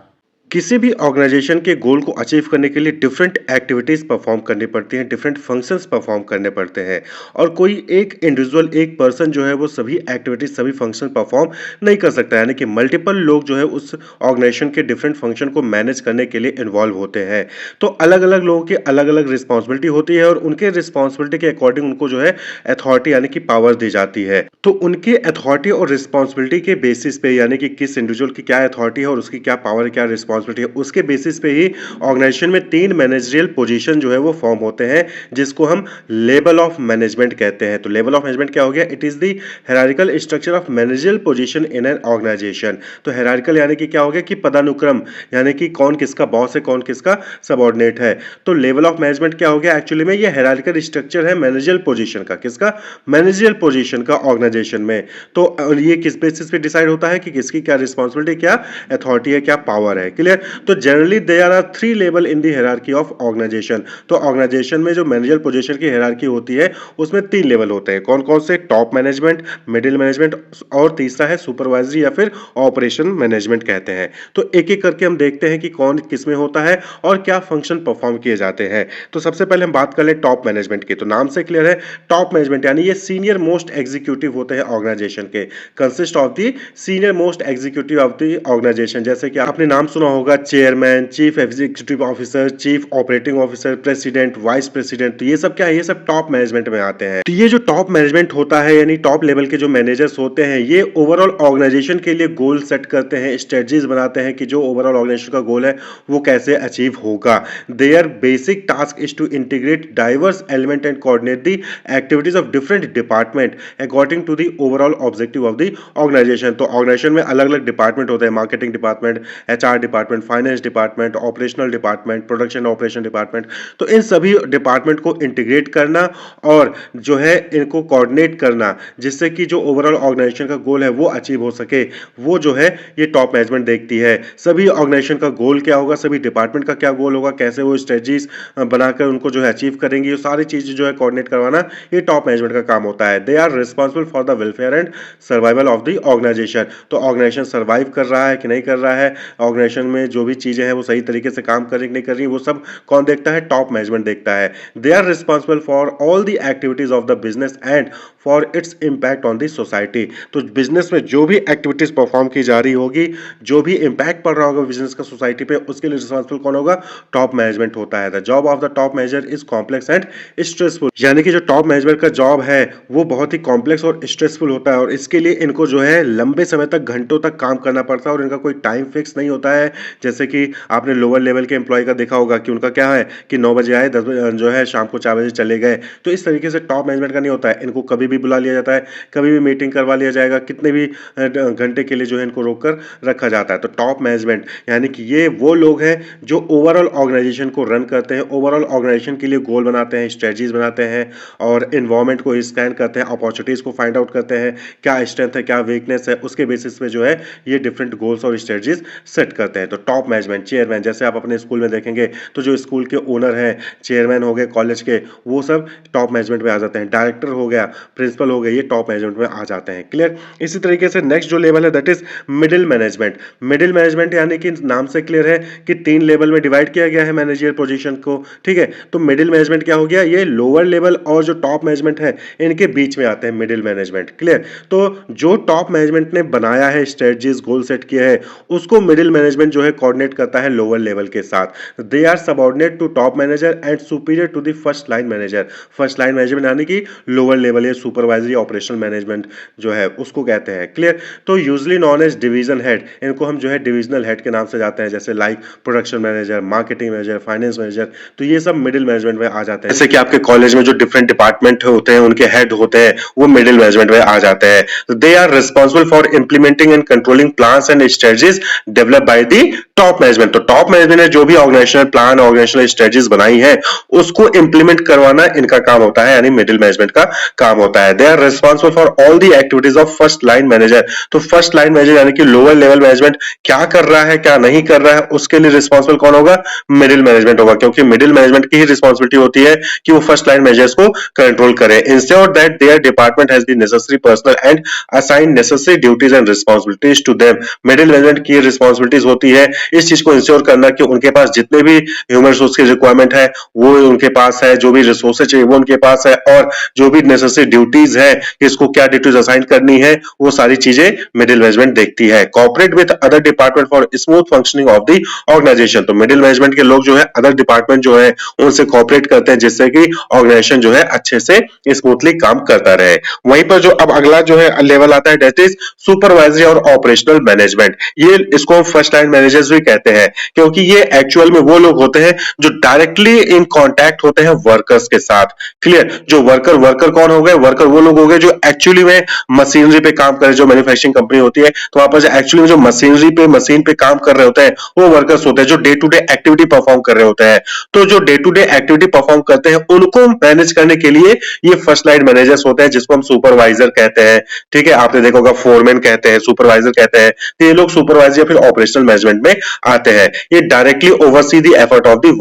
किसी भी ऑर्गेनाइजेशन के गोल को अचीव करने के लिए डिफरेंट एक्टिविटीज़ परफॉर्म करनी पड़ती हैं, डिफरेंट फंक्शंस परफॉर्म करने पड़ते हैं और कोई एक इंडिविजुअल, एक पर्सन जो है वो सभी एक्टिविटीज़, सभी फंक्शन परफॉर्म नहीं कर सकता। यानी कि मल्टीपल लोग जो है उस ऑर्गेनाइजेशन के डिफरेंट फंक्शन को मैनेज करने के लिए इन्वॉल्व होते हैं। तो अलग अलग लोगों की अलग अलग रिस्पॉन्सिबिलिटी होती है और उनके रिस्पॉन्सिबिलिटी के अकॉर्डिंग उनको जो है अथॉरिटी यानी कि पावर दी जाती है। तो उनके अथॉरिटी और रिस्पॉन्सिबिलिटी के बेसिस पे, यानी कि किस इंडिविजुअल की क्या अथॉरिटी है और उसकी क्या पावर, क्या रिस्पॉन्सिबिलिटी है, उसके बेसिस पे ही ऑर्गेनाइजेशन में 3 मैनेजरियल पोजीशन जो है वो फॉर्म होते हैं जिसको हम लेवल ऑफ मैनेजमेंट कहते हैं। तो लेवल ऑफ मैनेजमेंट क्या हो गया? It is the hierarchical structure of managerial position in an organisation. तो हायरार्किकल यानी कि क्या हो गया कि पदानुक्रम, यानी कि कौन किसका बॉस है, कौन किसका सबऑर्डिनेट है। तो लेवल ऑफ मैनेजमेंट क्या हो गया? एक्चुअली में ये हायरार्किकल स्ट्रक्चर है मैनेजरियल पोजीशन का। किसका? मैनेजरियल पोजीशन का ऑर्गेनाइजेशन में। तो ये किस बेसिस पे डिसाइड होता है कि किसकी क्या रिस्पॉन्सिबिलिटी, क्या अथॉरिटी है, क्या पावर है। क्लियर? क्लियर। तो generally there are 3 level in the hierarchy of organisation. तो ऑर्गेनाइजेशन में जो मैनेजर पोजीशन की हायरार्की होती है उसमें 3 लेवल होते हैं। कौन-कौन से? टॉप मैनेजमेंट, मिडिल मैनेजमेंट और तीसरा है सुपरवाइजरी या फिर ऑपरेशन मैनेजमेंट कहते हैं। तो एक-एक करके हम देखते हैं कि कौन किसमें होता है और क्या फंक्शन परफॉर्म किए जाते हैं। तो सबसे पहले हम बात कर लें टॉप मैनेजमेंट की। तो नाम से क्लियर है, टॉप मैनेजमेंट यानी ये सीनियर मोस्ट एग्जीक्यूटिव होते हैं ऑर्गेनाइजेशन के। Consist of the senior most executive of the organisation. जैसे कि आपने नाम सुना होगा chairman, chief executive officer, chief operating officer, president, vice president. तो ये सब क्या है? ये सब टॉप मैनेजमेंट में आते हैं। तो ये जो टॉप मैनेजमेंट होता है यानी टॉप लेवल के जो मैनेजर्स होते हैं, ये ओवरऑल ऑर्गेनाइजेशन के लिए गोल सेट करते हैं, स्ट्रेटजीज बनाते हैं कि जो ओवरऑल ऑर्गेनाइजेशन का गोल है वो कैसे अचीव होगा। Their basic task is to integrate diverse element and coordinate the activities of different department according to the overall objective of the organisation. तो ऑर्गेनाइजेशन में अलग अलग डिपार्टमेंट होते हैं, marketing department, HR department, finance department, operational department, production operation department. तो इन सभी department को इंटीग्रेट करना और जो है इनको कोऑर्डिनेट करना, जिससे कि जो ओवरऑल ऑर्गेनाइजेशन का गोल है वो अचीव हो सके, वो जो है ये टॉप मैनेजमेंट देखती है। सभी ऑर्गेनाइजेशन का गोल क्या होगा, सभी डिपार्टमेंट का क्या गोल होगा, कैसे वो स्ट्रेटजीज बनाकर उनको जो है अचीव करेंगे, ये सारी चीजें जो है कोऑर्डिनेट करवाना ये टॉप मैनेजमेंट का काम होता है। They are responsible for the welfare and survival of the organisation. तो ऑर्गेनाइजेशन सर्वाइव कर रहा है कि नहीं कर रहा है, ऑर्गेनाइजेशन में जो भी चीजें हैं वो सही तरीके से काम कर रही कि नहीं कर रही, वो सब कौन देखता है? टॉप मैनेजमेंट देखता है। They are responsible for all the activities of the business and for its impact on the society. तो बिजनेस में जो भी एक्टिविटीज परफॉर्म की जा रही होगी, जो भी इम्पैक्ट पड़ रहा होगा बिजनेस का सोसाइटी पे, उसके लिए रिस्पॉन्सिबल कौन होगा? टॉप मैनेजमेंट होता है। The job of the top manager is complex and stressful. यानी कि जो टॉप मैनेजमेंट का जॉब है वो बहुत ही कॉम्प्लेक्स और स्ट्रेसफुल होता है और इसके लिए इनको जो है लंबे समय तक, घंटों तक काम करना पड़ता है और इनका कोई टाइम फिक्स नहीं होता है। जैसे कि आपने लोअर लेवल के एम्प्लॉय का देखा होगा कि उनका क्या है कि 9 बजे आए, 10 बजे जो है शाम को 4 बजे चले गए। तो इस तरीके से टॉप मैनेजमेंट का नहीं होता है। इनको कभी भी बुला लिया जाता है, कभी भी मीटिंग करवा लिया जाएगा, कितने भी घंटे के लिए जो है इनको रोककर रखा जाता है। तो टॉप मैनेजमेंट यानी कि ये वो लोग हैं जो ओवरऑल ऑर्गेनाइजेशन को रन करते हैं, ओवरऑल ऑर्गेनाइजेशन के लिए गोल बनाते हैं, स्ट्रेटजीज बनाते हैं और इन्वायरमेंट को स्कैन करते हैं, अपॉर्चुनिटीज को फाइंड आउट करते हैं, क्या स्ट्रेंथ है, क्या वीकनेस है, उसके बेसिस पे जो है ये डिफरेंट गोल्स और स्ट्रेटजीज सेट करते हैं। तो टॉप मैनेजमेंट, चेयरमैन, जैसे आप अपने स्कूल में देखेंगे तो जो स्कूल के ओनर हैं, चेयरमैन हो गए कॉलेज के, वो सब टॉप मैनेजमेंट में आ जाते हैं। डायरेक्टर हो गया, प्रिंसिपल हो गए, ये टॉप मैनेजमेंट में आ जाते हैं। क्लियर। इसी तरीके से नेक्स्ट जो लेवल है that is middle management. Middle management यानी कि नाम से क्लियर है कि 3 लेवल में डिवाइड किया गया है मैनेजरियल पोजीशन को। ठीक है, तो मिडिल मैनेजमेंट क्या हो गया? ये लोअर लेवल और जो टॉप मैनेजमेंट है इनके बीच में आते हैं मिडिल मैनेजमेंट। क्लियर। तो जो टॉप मैनेजमेंट ने बनाया है, स्ट्रेटजीज, गोल सेट किया है, उसको मिडिल मैनेजमेंट जो है कोऑर्डिनेट करता है लोअर लेवल के साथ। They are subordinate to top manager and superior to the first line manager. First line management यानी कि लोअर लेवल है, सुपरवाइजरी ऑपरेशनल मैनेजमेंट जो है उसको कहते हैं। क्लियर। तो usually known as division head, इनको हम जो है डिविजनल हेड के नाम से जाते हैं, जैसे like production manager, marketing manager, finance manager. तो ये सब मिडिल मैनेजमेंट में आ जाते हैं। जैसे कि आपके कॉलेज में जो डिफरेंट डिपार्टमेंट होते हैं उनके हेड होते हैं, वो मिडिल मैनेजमेंट में आ जाते हैं। They are responsible for implementing and controlling plans and strategies develop by the top management. तो टॉप मैनेजमेंट ने जो भी ऑर्गेनाइजेशनल प्लान, ऑर्गेनाइजेशनल स्ट्रेटजीज बनाई है उसको इंप्लीमेंट करवाना इनका काम होता है, यानी मिडिल मैनेजमेंट का काम होता है। They are responsible for all the activities of first line manager. तो फर्स्ट लाइन मैनेजर यानी कि लोअर लेवल मैनेजमेंट क्या कर रहा है, क्या नहीं कर रहा है, उसके लिए रिस्पॉन्सिबल कौन होगा? मिडिल मैनेजमेंट होगा, क्योंकि मिडिल मैनेजमेंट की ही रिस्पॉन्सिबिलिटी होती है कि वो फर्स्ट लाइन मैनेजर्स को कंट्रोल करे। Ensure that their department has the necessary personnel and assign necessary duties and responsibilities to them. Middle management की रिस्पॉन्सिबिलिटीज होती है इस चीज को इंश्योर करना कि उनके पास जितने भी ह्यूमन रिसोर्स की रिक्वायरमेंट है वो उनके पास है, जो भी रिसोर्सेज चाहिए वो उनके पास है, और जो भी नेसेसरी ड्यूटीज है, किसको क्या ड्यूटीज असाइन करनी है, वो सारी चीजें मिडिल मैनेजमेंट देखती है। Cooperate with other department for smooth functioning of the organisation. तो मिडिल मैनेजमेंट के लोग जो है अदर डिपार्टमेंट जो है उनसे कॉपरेट करते हैं, जिससे कि ऑर्गेनाइजेशन जो है अच्छे से स्मूथली काम करता रहे। वहीं पर जो अब अगला जो है लेवल आता है दैट इज सुपरवाइजरी और ऑपरेशनल मैनेजमेंट। ये इसको फर्स्ट लाइन मैनेजर्स भी कहते हैं, क्योंकि ये एक्चुअल में वो लोग होते हैं जो डायरेक्टली इन कांटेक्ट होते हैं वर्कर्स के साथ। क्लियर। जो वर्कर कौन हो गए? वर्कर वो लोग हो गए जो एक्चुअली में मशीनरी पे काम कर रहे, जो मैन्युफैक्चरिंग कंपनी होती है तो वहां पर एक्चुअली में जो मशीन पे काम कर रहे होते हैं वो वर्कर्स होते हैं, जो day to day activity perform कर रहे होते हैं। तो जो day to day activity perform करते हैं उनको मैनेज करने के लिए ये फर्स्ट लाइन मैनेजर्स होते हैं, जिसको हम सुपरवाइजर कहते हैं। ठीक है, आपने देखा होगा फोरमैन कहते हैं, सुपरवाइजर कहते हैं। तो ये लोग सुपरवाइजर या फिर ऑपरेशनल मैनेजमेंट मैनेजमेंट में आते हैं। ये directly oversee the effort of the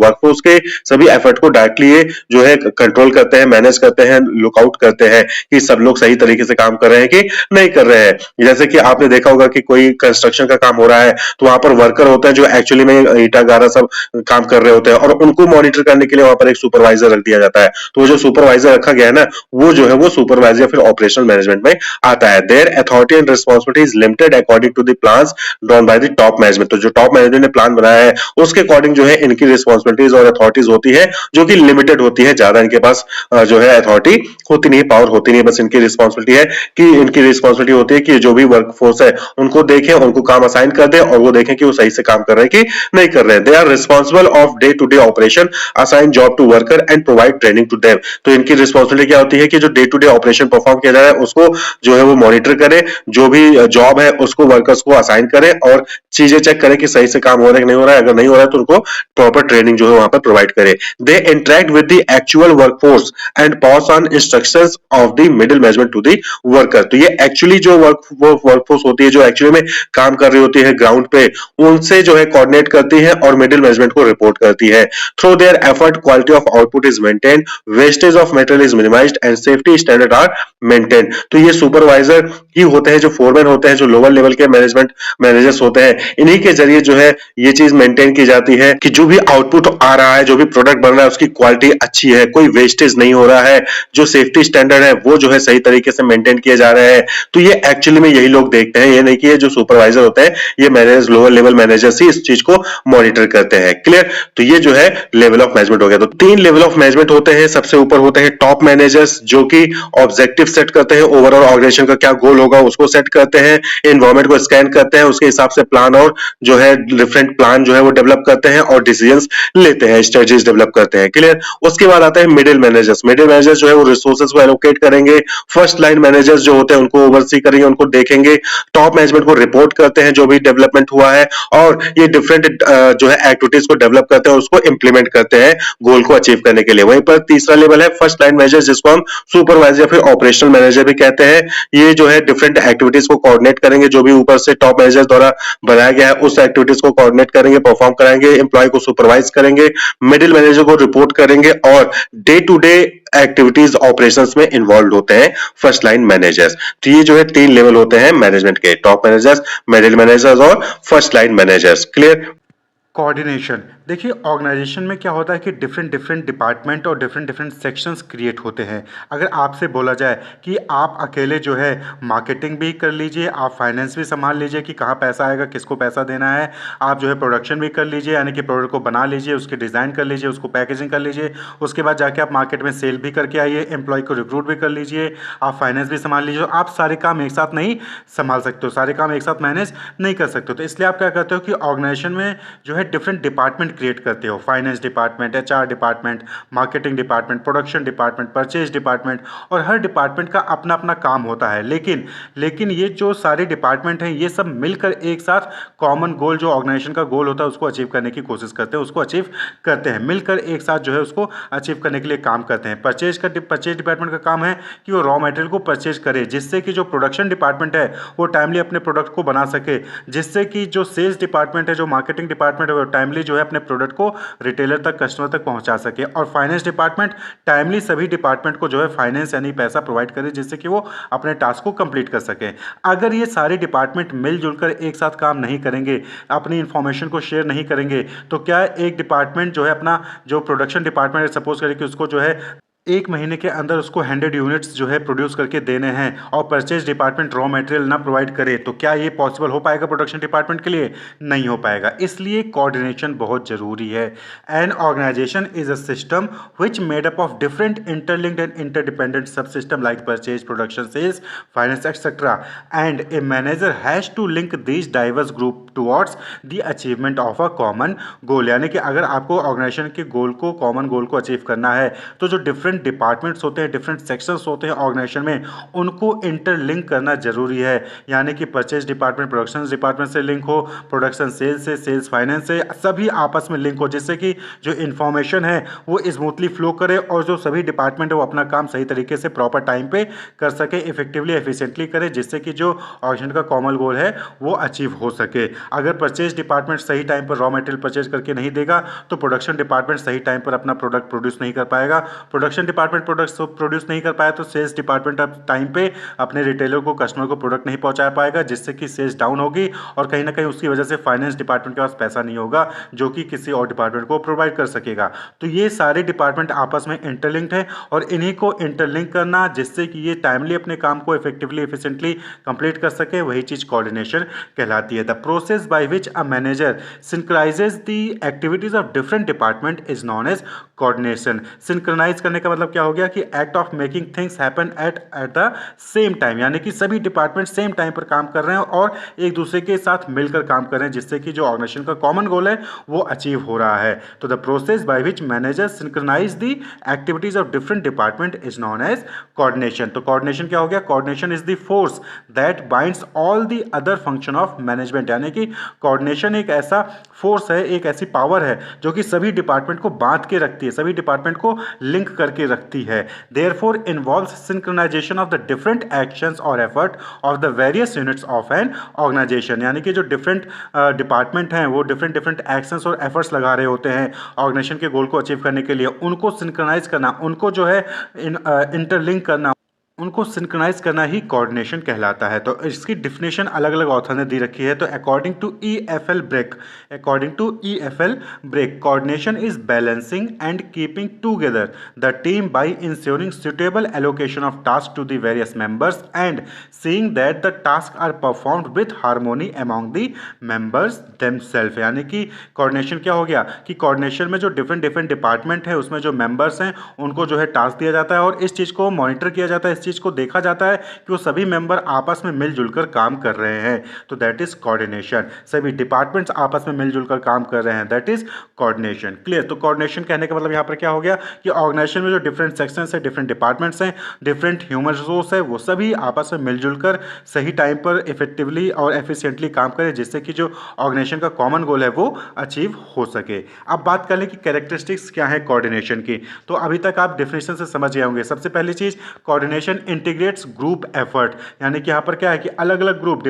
workforce के सभी एफर्ट को डायरेक्टली ये जो है कंट्रोल करते हैं, मैनेज करते हैं, लुकआउट करते हैं कि सब लोग सही तरीके से काम कर रहे हैं कि नहीं कर रहे हैं। जैसे कि आपने देखा होगा कि कोई कंस्ट्रक्शन का काम हो रहा है तो वहां पर वर्कर होते हैं जो एक्चुअली में ईटा गारा सब काम कर रहे होते हैं, और उनको मॉनिटर करने के लिए वहां पर एक सुपरवाइजर रख दिया जाता है। तो वो जो सुपरवाइजर रखा गया है ना, वो जो है वो सुपरवाइजर फिर ऑपरेशनल मैनेजमेंट में आता है। Their authority and responsibility is limited according to the plans drawn by the top management. तो जो टॉप मैनेजमेंट ने प्लान बनाया है उसके अकॉर्डिंग जो है इनकी रिस्पॉन्सिबिलिटीज और अथॉरिटीज होती है, जो कि लिमिटेड होती है, ज्यादा इनके पास जो है अथॉरिटी होती नहीं, पावर होती नहीं, बस इनकी रिस्पॉन्सिबिलिटी है कि इनकी रिस्पॉन्सिबिलिटी होती है कि जो भी वर्कफोर्स है उनको देखें, उनको काम असाइन कर दे और वो देखें कि वो सही से काम कर रहे हैं कि नहीं कर रहे हैं। They are responsible of day to day operation, assign job to worker and provide training to them. तो इनकी रिस्पॉन्सिबिलिटी क्या होती है कि जो day to day operation perform किया जा रहा है उसको जो है वो मॉनिटर करे, जो भी जॉब है उसको वर्कर्स को असाइन करे और चीजें चेक करें कि सही से काम हो रहा है कि नहीं हो रहा है। अगर नहीं हो रहा है तो उनको प्रॉपर ट्रेनिंग जो है वहां पर प्रोवाइड करे। They interact with the actual workforce and pass on instructions of the middle management to the worker. तो ये एक्चुअली जो वर्कफोर्स होती है, जो एक्चुअली में काम कर रही होती है ग्राउंड पे, उनसे जो है कोऑर्डिनेट करती है और मिडिल मैनेजमेंट को रिपोर्ट करती है। Through their effort quality of output is maintain, wastage of material is minimised and safety standard are maintain. तो ये सुपरवाइजर ही होते हैं, जो फोरमैन होते हैं, जो लोअर लेवल के मैनेजमेंट मैनेजर्स होते हैं, इन्हीं के जरिए जो है ये चीज मेंटेन की जाती है कि जो भी आउटपुट आ रहा है, जो भी प्रोडक्ट बन रहा है उसकी क्वालिटी अच्छी है, कोई वेस्टेज नहीं हो रहा है, जो सेफ्टी स्टैंडर्ड है वो जो है सही तरीके से मेंटेन किए जा रहे हैं। तो ये एक्चुअली में यही लोग देखते हैं, ये नहीं कि ये जो सुपरवाइजर होते हैं ये मैनेजर्स, लोअर लेवल मैनेजर्स ही इस चीज को मॉनिटर करते हैं। क्लियर? तो ये जो है लेवल ऑफ मैनेजमेंट हो गया। तो 3 लेवल ऑफ मैनेजमेंट होते हैं। सबसे ऊपर होते हैं टॉप मैनेजर्स, जो कि ऑब्जेक्टिव सेट करते हैं, ओवरऑल ऑर्गेनाइजेशन का क्या गोल होगा उसको सेट करते हैं, एनवायरमेंट को स्कैन करते हैं, उसके हिसाब से प्लान और जो है डिफरेंट प्लान जो है वो डेवलप करते हैं और डिसीजंस लेते हैं, स्ट्रेटजीज डेवलप करते हैं। क्लियर? उसके बाद आता है मिडिल मैनेजर्स। मिडिल मैनेजर्स जो है वो रिसोर्सेज को एलोकेट करेंगे, फर्स्ट लाइन मैनेजर्स जो होते हैं उनको ओवरसी करेंगे, उनको देखेंगे, टॉप मैनेजमेंट को रिपोर्ट करते हैं जो भी डेवलपमेंट हुआ है, और ये डिफरेंट जो है एक्टिविटीज को डेवलप करते हैं, उसको इंप्लीमेंट करते हैं गोल को अचीव करने के लिए। वहीं पर तीसरा लेवल है फर्स्ट लाइन मैनेजर, जिसको हम सुपरवाइजर फिर ऑपरेशनल मैनेजर भी कहते हैं। ये जो है डिफरेंट एक्टिविटीज को कोऑर्डिनेट करेंगे, जो भी ऊपर से टॉप मैनेजर द्वारा बनाया गया है उस एक्टिविटीज को कोऑर्डिनेट करेंगे, परफॉर्म कराएंगे, एम्प्लॉय को सुपरवाइज करेंगे, मिडिल मैनेजर को रिपोर्ट करेंगे, और day to day activities operations में इन्वॉल्व होते हैं फर्स्ट लाइन मैनेजर्स। तो ये जो है 3 लेवल होते हैं मैनेजमेंट के, टॉप मैनेजर्स, मिडिल मैनेजर्स और first line managers. Clear? Coordination. देखिए, ऑर्गेनाइजेशन में क्या होता है कि डिफरेंट डिफरेंट डिपार्टमेंट और डिफरेंट डिफरेंट सेक्शंस क्रिएट होते हैं। अगर आपसे बोला जाए कि आप अकेले जो है मार्केटिंग भी कर लीजिए, आप फाइनेंस भी संभाल लीजिए कि कहाँ पैसा आएगा, किसको पैसा देना है, आप जो है प्रोडक्शन भी कर लीजिए, यानी कि प्रोडक्ट को बना लीजिए, उसकी डिज़ाइन कर लीजिए, उसको पैकेजिंग कर लीजिए, उसके बाद जाके आप मार्केट में सेल भी करके आइए, एम्प्लॉय को रिक्रूट भी कर लीजिए, आप फाइनेंस भी संभाल लीजिए, आप सारे काम एक साथ नहीं संभाल सकते हो, सारे काम एक साथ मैनेज नहीं कर सकते हो। तो इसलिए आप क्या करते हो कि ऑर्गेनाइजेशन में जो है डिफरेंट डिपार्टमेंट क्रिएट करते हो, finance department, HR department, marketing department, production department, purchase department, और हर डिपार्टमेंट का अपना अपना काम होता है। लेकिन ये जो सारे डिपार्टमेंट हैं ये सब मिलकर एक साथ कॉमन गोल, जो ऑर्गेनाइजेशन का गोल होता है उसको अचीव करने की कोशिश करते हैं, उसको अचीव करते हैं, मिलकर एक साथ जो है उसको अचीव करने के लिए काम करते हैं। परचेज डिपार्टमेंट का काम है कि वो रॉ मटेरियल को परचेज करे, जिससे कि जो प्रोडक्शन डिपार्टमेंट है वो टाइमली अपने प्रोडक्ट को बना सके, जिससे कि जो सेल्स डिपार्टमेंट है, जो मार्केटिंग डिपार्टमेंट है, वो टाइमली जो है अपने प्रोडक्ट को रिटेलर तक, कस्टमर तक पहुंचा सके। और फाइनेंस डिपार्टमेंट टाइमली सभी डिपार्टमेंट को जो है फाइनेंस यानी पैसा प्रोवाइड करे, जिससे कि वो अपने टास्क को कंप्लीट कर सके। अगर ये सारे डिपार्टमेंट मिलजुल कर एक साथ काम नहीं करेंगे, अपनी इंफॉर्मेशन को शेयर नहीं करेंगे, तो क्या एक डिपार्टमेंट जो है अपना, जो प्रोडक्शन डिपार्टमेंट है, सपोज करें कि उसको जो है 1 महीने के अंदर उसको 100 यूनिट्स जो है प्रोड्यूस करके देने हैं, और परचेज डिपार्टमेंट रॉ मटेरियल ना प्रोवाइड करे, तो क्या ये पॉसिबल हो पाएगा प्रोडक्शन डिपार्टमेंट के लिए? नहीं हो पाएगा। इसलिए कोऑर्डिनेशन बहुत ज़रूरी है। An organization is a system which made up of different interlinked and interdependent sub system like purchase, production, sales, finance etcetera, and a manager has to link these diverse group towards the achievement of a common goal. यानी कि अगर आपको organisation के गोल को, common goal को achieve करना है, तो जो डिफरेंट डिफरेंट डिपार्टमेंट्स होते हैं, डिफरेंट सेक्शंस होते हैं ऑर्गेनाइजेशन में, उनको इंटरलिंक करना जरूरी है। यानी कि परचेज डिपार्टमेंट प्रोडक्शन डिपार्टमेंट से लिंक हो, प्रोडक्शन सेल्स से, सेल्स फाइनेंस से, सभी आपस में लिंक हो, जिससे कि जो इन्फॉर्मेशन है वो स्मूथली फ्लो करे और जो सभी डिपार्टमेंट है वो अपना काम सही तरीके से प्रॉपर टाइम पे कर सके, इफेक्टिवली एफिशिएंटली करे, जिससे कि जो ऑर्गेनाइजेशन का कॉमन गोल है वो अचीव हो सके। अगर परचेज डिपार्टमेंट सही टाइम पर रॉ मटेरियल परचेज करके नहीं देगा तो प्रोडक्शन डिपार्टमेंट सही टाइम पर अपना प्रोडक्ट प्रोड्यूस नहीं कर पाएगा, प्रोडक्शन डिपार्टमेंट प्रोडक्ट प्रोड्यूस नहीं कर पाया तो सेल्स डिपार्टमेंट अब टाइम पे अपने रिटेलर को, कस्टमर को प्रोडक्ट नहीं पहुंचा पाएगा, जिससे कि सेल्स डाउन होगी और कहीं ना कहीं उसकी वजह से फाइनेंस डिपार्टमेंट के पास पैसा नहीं होगा जो कि किसी और डिपार्टमेंट को प्रोवाइड कर सकेगा। तो ये सारे डिपार्टमेंट आपस में इंटरलिंक्ड है और इन्हीं को इंटरलिंक करना जिससे कि ये टाइमली अपने काम को इफेक्टिवली एफिशिएंटली कंप्लीट कर सके, वही चीज कोऑर्डिनेशन कहलाती है। The process by which a manager synchronizes the activities of different department is known as coordination. Synchronize करने का मतलब क्या हो गया कि act of making things happen at the same time, यानी कि सभी डिपार्टमेंट सेम टाइम पर काम कर रहे हैं और एक दूसरे के साथ मिलकर काम कर रहे हैं, जिससे कि जो ऑर्गेनाइजेशन का कॉमन गोल है वो अचीव हो रहा है। तो the process by which managers synchronise the activities of different department is known as coordination. तो कोऑर्डिनेशन क्या हो गया? Coordination is the force that binds all the other function of management, यानी कि कोऑर्डिनेशन एक ऐसा फोर्स है, एक ऐसी पावर है जो कि सभी डिपार्टमेंट को बांध के रखती है, सभी डिपार्टमेंट को लिंक करके रखती है। Therefore involves synchronization of the different actions और effort of the various units of an organization, यानी कि जो डिफरेंट डिपार्टमेंट हैं वो डिफरेंट डिफरेंट एक्शंस और एफर्ट्स लगा रहे होते हैं ऑर्गेनाइजेशन के गोल को अचीव करने के लिए, उनको सिंक्रोनाइज करना, उनको जो है इंटरलिंक करना, उनको सिंक्रोनाइज करना ही कोऑर्डिनेशन कहलाता है। तो इसकी डिफिनेशन अलग अलग ऑथर ने दी रखी है। तो according to EFL Brech, coordination is balancing and keeping together the team by ensuring suitable allocation of task to the various members and seeing that the task are performed with harmony among the members themself. यानी कि coordination क्या हो गया कि coordination में जो different different department है उसमें जो मेंबर्स हैं उनको जो है टास्क दिया जाता है और इस चीज़ को मॉनिटर किया जाता है, इस चीज को देखा जाता है कि वो सभी मेंबर आपस में मिलजुल कर काम कर रहे हैं। तो दैट इज कोऑर्डिनेशन। सभी डिपार्टमेंट्स आपस में मिलजुल कर काम कर रहे हैं, दैट इज कोऑर्डिनेशन। क्लियर? तो कोऑर्डिनेशन कहने का मतलब यहाँ पर क्या हो गया कि ऑर्गेनाइजेशन में जो डिफरेंट सेक्शंस है, डिफरेंट डिपार्टमेंट्स हैं, डिफरेंट ह्यूमन रिसोर्स है, वो सभी आपस में मिलजुल कर सही टाइम पर इफेक्टिवली और एफिशिएंटली काम करें, जिससे कि जो ऑर्गेनाइजेशन का कॉमन गोल है वो अचीव हो सके। अब बात कर लें कि कैरेक्टरिस्टिक्स क्या है कोऑर्डिनेशन की। तो अभी तक आप डेफिनेशन से समझ गए होंगे। सबसे पहली चीज, कोऑर्डिनेशन इंटीग्रेट्स ग्रुप एफर्ट, यानी कि यहाँ पर क्या है कि अलग अलग ग्रुप,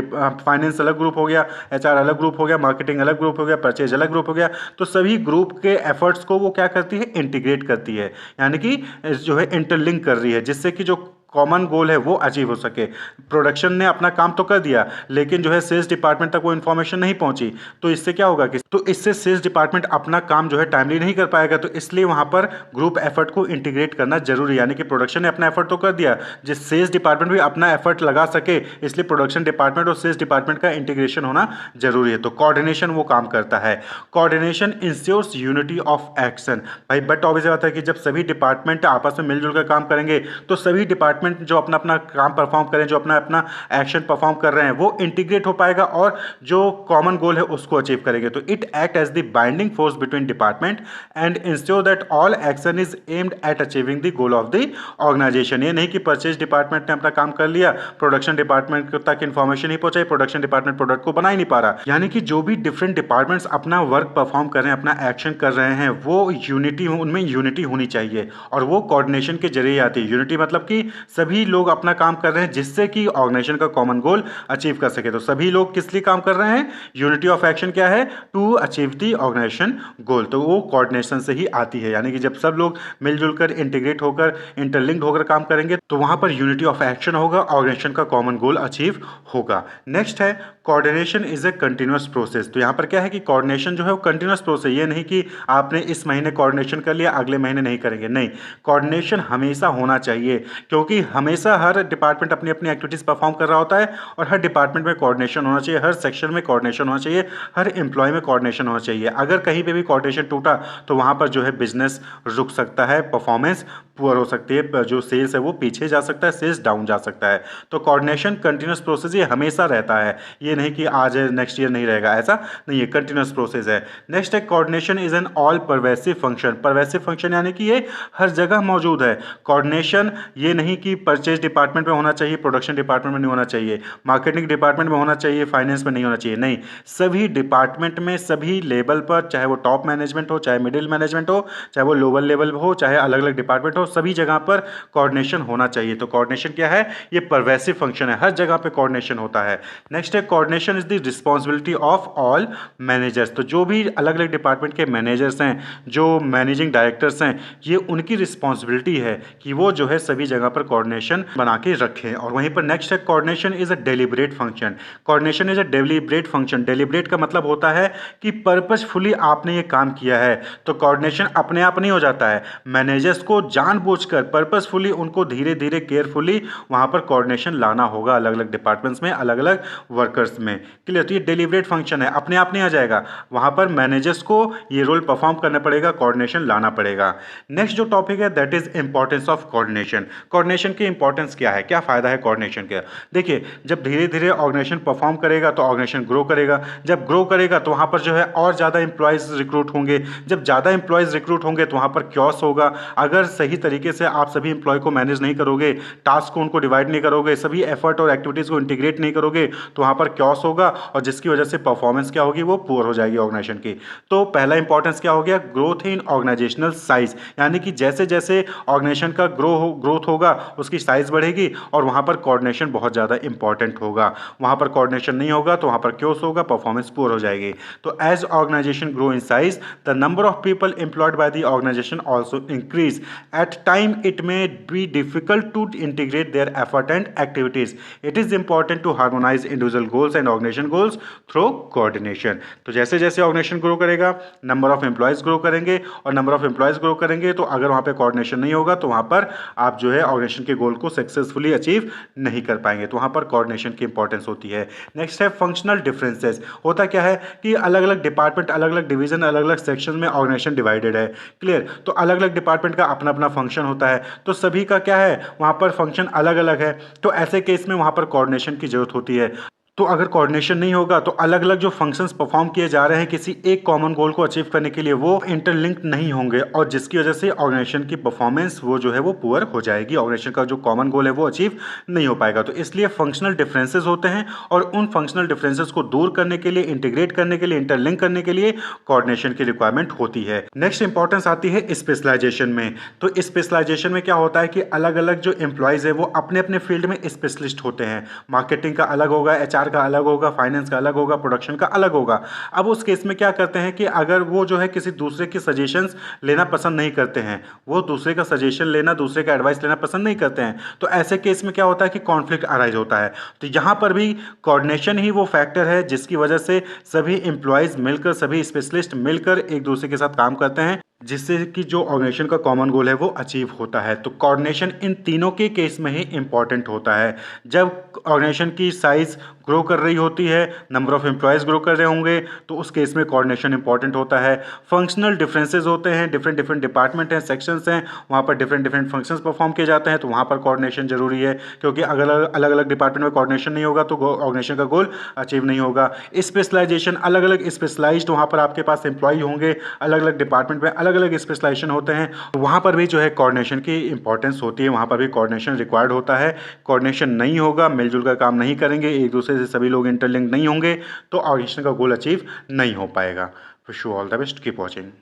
फाइनेंस अलग ग्रुप हो गया, HR अलग ग्रुप हो गया, मार्केटिंग अलग ग्रुप हो गया, परचेज अलग ग्रुप हो गया, तो सभी ग्रुप के एफर्ट्स को वो क्या करती है? इंटीग्रेट करती है, यानी कि जो है इंटरलिंक कर रही है, जिससे कि जो कॉमन गोल है वो अचीव हो सके। प्रोडक्शन ने अपना काम तो कर दिया लेकिन जो है सेल्स डिपार्टमेंट तक वो इन्फॉर्मेशन नहीं पहुंची, तो इससे क्या होगा कि इससे सेल्स डिपार्टमेंट अपना काम जो है टाइमली नहीं कर पाएगा। तो इसलिए वहां पर ग्रुप एफर्ट को इंटीग्रेट करना जरूरी है, यानी कि प्रोडक्शन ने अपना एफर्ट तो कर दिया, जिस सेल्स डिपार्टमेंट भी अपना एफर्ट लगा सके, इसलिए प्रोडक्शन डिपार्टमेंट और सेल्स डिपार्टमेंट का इंटीग्रेशन होना जरूरी है। तो कोऑर्डिनेशन वो काम करता है। Coordination ensures unity of action. भाई बट ऑब्वियस बात है कि जब सभी डिपार्टमेंट आपस में मिलजुल कर काम करेंगे तो सभी डिपार्टमेंट जो अपना अपना काम परफॉर्म करें, जो अपना अपना एक्शन परफॉर्म कर रहे हैं, वो इंटीग्रेट हो पाएगा और जो कॉमन गोल है उसको अचीव करेंगे। तो it act as the binding force between department and ensure that all action is aimed at achieving the goal of the organisation. ये नहीं कि परचेज डिपार्टमेंट ने अपना काम कर लिया, प्रोडक्शन डिपार्टमेंट तक इन्फॉर्मेशन नहीं पहुंचाई, प्रोडक्शन डिपार्टमेंट प्रोडक्ट को बना ही नहीं पा रहा। यानी कि जो भी डिफरेंट डिपार्टमेंट्स अपना वर्क परफॉर्म कर रहे हैं, अपना एक्शन कर रहे हैं, वो यूनिटी, उनमें यूनिटी होनी चाहिए और वो कोऑर्डिनेशन के जरिए आती है। यूनिटी मतलब कि सभी लोग अपना काम कर रहे हैं जिससे कि ऑर्गेनाइजेशन का कॉमन गोल अचीव कर सके। तो सभी लोग किस लिए काम कर रहे हैं? यूनिटी ऑफ एक्शन क्या है? टू अचीव द ऑर्गेनाइजेशन गोल। तो वो कोऑर्डिनेशन से ही आती है, यानी कि जब सब लोग मिलजुल कर, इंटीग्रेट होकर, इंटरलिंक्ड होकर काम करेंगे तो वहां पर यूनिटी ऑफ एक्शन होगा, ऑर्गेनाइजेशन का कॉमन गोल अचीव होगा। नेक्स्ट है coordination is a continuous process. तो यहाँ पर क्या है कि कोऑर्डिनेशन जो है वो कंटिन्यूअस प्रोसेस, ये नहीं कि आपने इस महीने कोऑर्डिनेशन कर लिया अगले महीने नहीं करेंगे, नहीं, कोऑर्डिनेशन हमेशा होना चाहिए क्योंकि हमेशा हर डिपार्टमेंट अपनी अपनी एक्टिविटीज परफॉर्म कर रहा होता है और हर डिपार्टमेंट में कोऑर्डिनेशन होना चाहिए, हर सेक्शन में कोऑर्डिनेशन होना चाहिए, हर एम्प्लॉय में कोऑर्डिनेशन होना चाहिए। अगर कहीं पे भी कोऑर्डिनेशन टूटा तो वहां पर जो है बिजनेस रुक सकता है, परफॉर्मेंस पुअर हो सकती है, जो सेल्स है वो पीछे जा सकता है, सेल्स डाउन जा सकता है। तो कोऑर्डिनेशन कंटिन्यूस प्रोसेस ये हमेशा रहता है, ये नहीं कि आज है नेक्स्ट ईयर नहीं रहेगा, ऐसा नहीं है, कंटिन्यूस प्रोसेस है। नेक्स्ट है coordination is an all pervasive function. Pervasive function यानी कि ये हर जगह मौजूद है। कोऑर्डिनेशन ये नहीं कि परचेज डिपार्टमेंट में होना चाहिए, प्रोडक्शन डिपार्टमेंट में नहीं होना चाहिए, मार्केटिंग डिपार्टमेंट में होना चाहिए, फाइनेंस में नहीं होना चाहिए, नहीं, सभी डिपार्टमेंट में सभी लेवल पर, चाहे वो टॉप मैनेजमेंट हो, चाहे मिडिल मैनेजमेंट हो, चाहे वो लोअर लेवल हो, चाहे अलग अलग डिपार्टमेंट हो, सभी जगह पर कोऑर्डिनेशन होना चाहिए। तो कोऑर्डिनेशन क्या है, ये परवेसिव फंक्शन है, हर जगह पे कोऑर्डिनेशन होता है। नेक्स्ट है coordination is the responsibility of all managers. तो जो भी अलग अलग डिपार्टमेंट के मैनेजर्स हैं, जो मैनेजिंग डायरेक्टर्स हैं, ये उनकी रिस्पॉन्सिबिलिटी है कि वो जो है सभी जगह पर कोऑर्डिनेशन बना के रखें। और वहीं पर नेक्स्ट है coordination is a deliberate function. Coordination is a deliberate function. Deliberate का मतलब होता है कि पर्पसफुली आपने ये काम किया है। तो कोऑर्डिनेशन अपने आप नहीं हो जाता है, मैनेजर्स को जानबूझकर पर्पसफुली उनको धीरे धीरे केयरफुली वहाँ पर कोऑर्डिनेशन लाना होगा, अलग अलग डिपार्टमेंट्स में, अलग अलग वर्कर्स में। क्लियर? तो ये डेलिब्रेट फंक्शन है, अपने आप नहीं आ जाएगा, वहाँ पर मैनेजर्स को ये रोल परफॉर्म करना पड़ेगा, कोऑर्डिनेशन लाना पड़ेगा। नेक्स्ट जो टॉपिक है that is importance of coordination. Coordination की इंपॉर्टेंस क्या है, क्या फायदा है कोऑर्डिनेशन का? देखिए, जब धीरे धीरे ऑर्गेनाइजेशन परफॉर्म करेगा तो ऑर्गेनाइजेशन ग्रो करेगा, जब ग्रो करेगा तो वहाँ पर जो है और ज़्यादा एम्प्लॉयज़ रिक्रूट होंगे, जब ज़्यादा एम्प्लॉयज़ रिक्रूट होंगे तो वहाँ पर क्योस होगा। अगर सही तरीके से आप सभी एम्प्लॉय को मैनेज नहीं करोगे, टास्क को उनको डिवाइड नहीं करोगे, सभी एफर्ट और एक्टिविटीज़ को इंटीग्रेट नहीं करोगे, तो वहाँ पर क्योस होगा और जिसकी वजह से परफॉर्मेंस क्या होगी, वो पुअर हो जाएगी ऑर्गेनाइजेशन की। तो पहला इंपॉर्टेंस क्या हो गया, ग्रोथ इन ऑर्गेनाइजेशनल साइज, यानी कि जैसे जैसे ऑर्गेनाइजेशन का ग्रोथ होगा उसकी साइज बढ़ेगी और वहाँ पर कोऑर्डिनेशन बहुत ज़्यादा इंपॉर्टेंट होगा। वहाँ पर कोऑर्डिनेशन नहीं होगा तो वहाँ पर क्योस होगा, परफॉर्मेंस पुअर हो जाएगी। तो as organisation grow in size the number of people employed by the organisation also increase. At time it may be difficult to integrate their effort and activities. It is important to harmonise individual goals and organisation goals through coordination. तो जैसे जैसे organisation grow करेगा, number of employees grow करेंगे, और number of employees grow करेंगे तो अगर वहाँ पे कोऑर्डिनेशन नहीं होगा तो वहाँ पर आप जो है ऑर्गेनाइजेशन के गोल को सक्सेसफुली अचीव नहीं कर पाएंगे। तो वहाँ पर कोऑर्डिनेशन की इंपॉर्टेंस होती है। नेक्स्ट है फंक्शनल डिफरेंसेस। होता क्या है कि अलग अलग डिपार्टमेंट, अलग अलग डिवीजन, अलग अलग सेक्शन में ऑर्गेनाइजेशन डिवाइडेड है। क्लियर? तो अलग अलग डिपार्टमेंट का अपना अपना फंक्शन होता है, तो सभी का क्या है, वहाँ पर फंक्शन अलग अलग है। तो ऐसे केस में वहाँ पर कोऑर्डिनेशन की जरूरत होती है। तो अगर कोऑर्डिनेशन नहीं होगा तो अलग अलग जो फंक्शंस परफॉर्म किए जा रहे हैं किसी एक कॉमन गोल को अचीव करने के लिए, वो इंटरलिंक नहीं होंगे और जिसकी वजह से ऑर्गेनाइजेशन की परफॉर्मेंस वो जो है वो पुअर हो जाएगी, ऑर्गेनाइजेशन का जो कॉमन गोल है वो अचीव नहीं हो पाएगा। तो इसलिए फंक्शनल डिफरेंसेस होते हैं और उन फंक्शनल डिफरेंसेस को दूर करने के लिए, इंटीग्रेट करने के लिए, इंटरलिंक करने के लिए कोऑर्डिनेशन की रिक्वायरमेंट होती है। नेक्स्ट इंपॉर्टेंस आती है स्पेशलाइजेशन में। तो स्पेशलाइजेशन में क्या होता है कि अलग अलग जो एम्प्लॉयज़ है वो अपने अपने फील्ड में स्पेशलिस्ट होते हैं। मार्केटिंग का अलग होगा, एचआर का अलग होगा, फाइनेंस का अलग होगा, प्रोडक्शन का अलग होगा। अब उस केस में क्या करते हैं कि अगर वो जो है किसी दूसरे की सजेशंस लेना पसंद नहीं करते हैं, वो दूसरे का सजेशन लेना, दूसरे का एडवाइस लेना पसंद नहीं करते हैं, तो ऐसे केस में क्या होता है कि कॉन्फ्लिक्ट अराइज होता है। तो यहाँ पर भी कोऑर्डिनेशन ही वो फैक्टर है जिसकी वजह से सभी एम्प्लॉयज़ मिलकर, सभी स्पेशलिस्ट मिलकर एक दूसरे के साथ काम करते हैं, जिससे कि जो ऑर्गेनाइजेशन का कॉमन गोल है वो अचीव होता है। तो कोऑर्डिनेशन इन तीनों के केस में ही इंपॉर्टेंट होता है। जब ऑर्गेनाइजेशन की साइज ग्रो कर रही होती है, नंबर ऑफ एम्प्लॉयज़ ग्रो कर रहे होंगे, तो उस केस में कोऑर्डिनेशन इंपॉर्टेंट होता है। फंक्शनल डिफरेंसेस होते हैं, डिफरेंट डिफरेंट डिपार्टमेंट हैं, सेक्शंस हैं, वहाँ पर डिफरेंट डिफरेंट फंक्शंस परफॉर्म किए जाते हैं, तो वहाँ पर कोऑर्डिनेशन जरूरी है, क्योंकि अगर अलग अलग डिपार्टमेंट में कोऑर्डिनेशन नहीं होगा तो ऑर्गेनाइजेशन का गोल अचीव नहीं होगा। स्पेशलाइजेशन, अलग अलग स्पेशलाइज्ड वहाँ पर आपके पास एम्प्लॉय होंगे, अलग अलग डिपार्टमेंट में अलग अलग स्पेशलाइजेशन होते हैं, वहाँ पर भी जो है कोऑर्डिनेशन की इंपॉर्टेंस होती है, वहाँ पर भी कोऑर्डिनेशन रिक्वायर्ड होता है। कोऑर्डिनेशन नहीं होगा, मिलजुल कर काम नहीं करेंगे, एक दूसरे से सभी लोग इंटरलिंक नहीं होंगे, तो ऑर्गेनाइजेशन का गोल अचीव नहीं हो पाएगा। Wish you all the best, keep watching.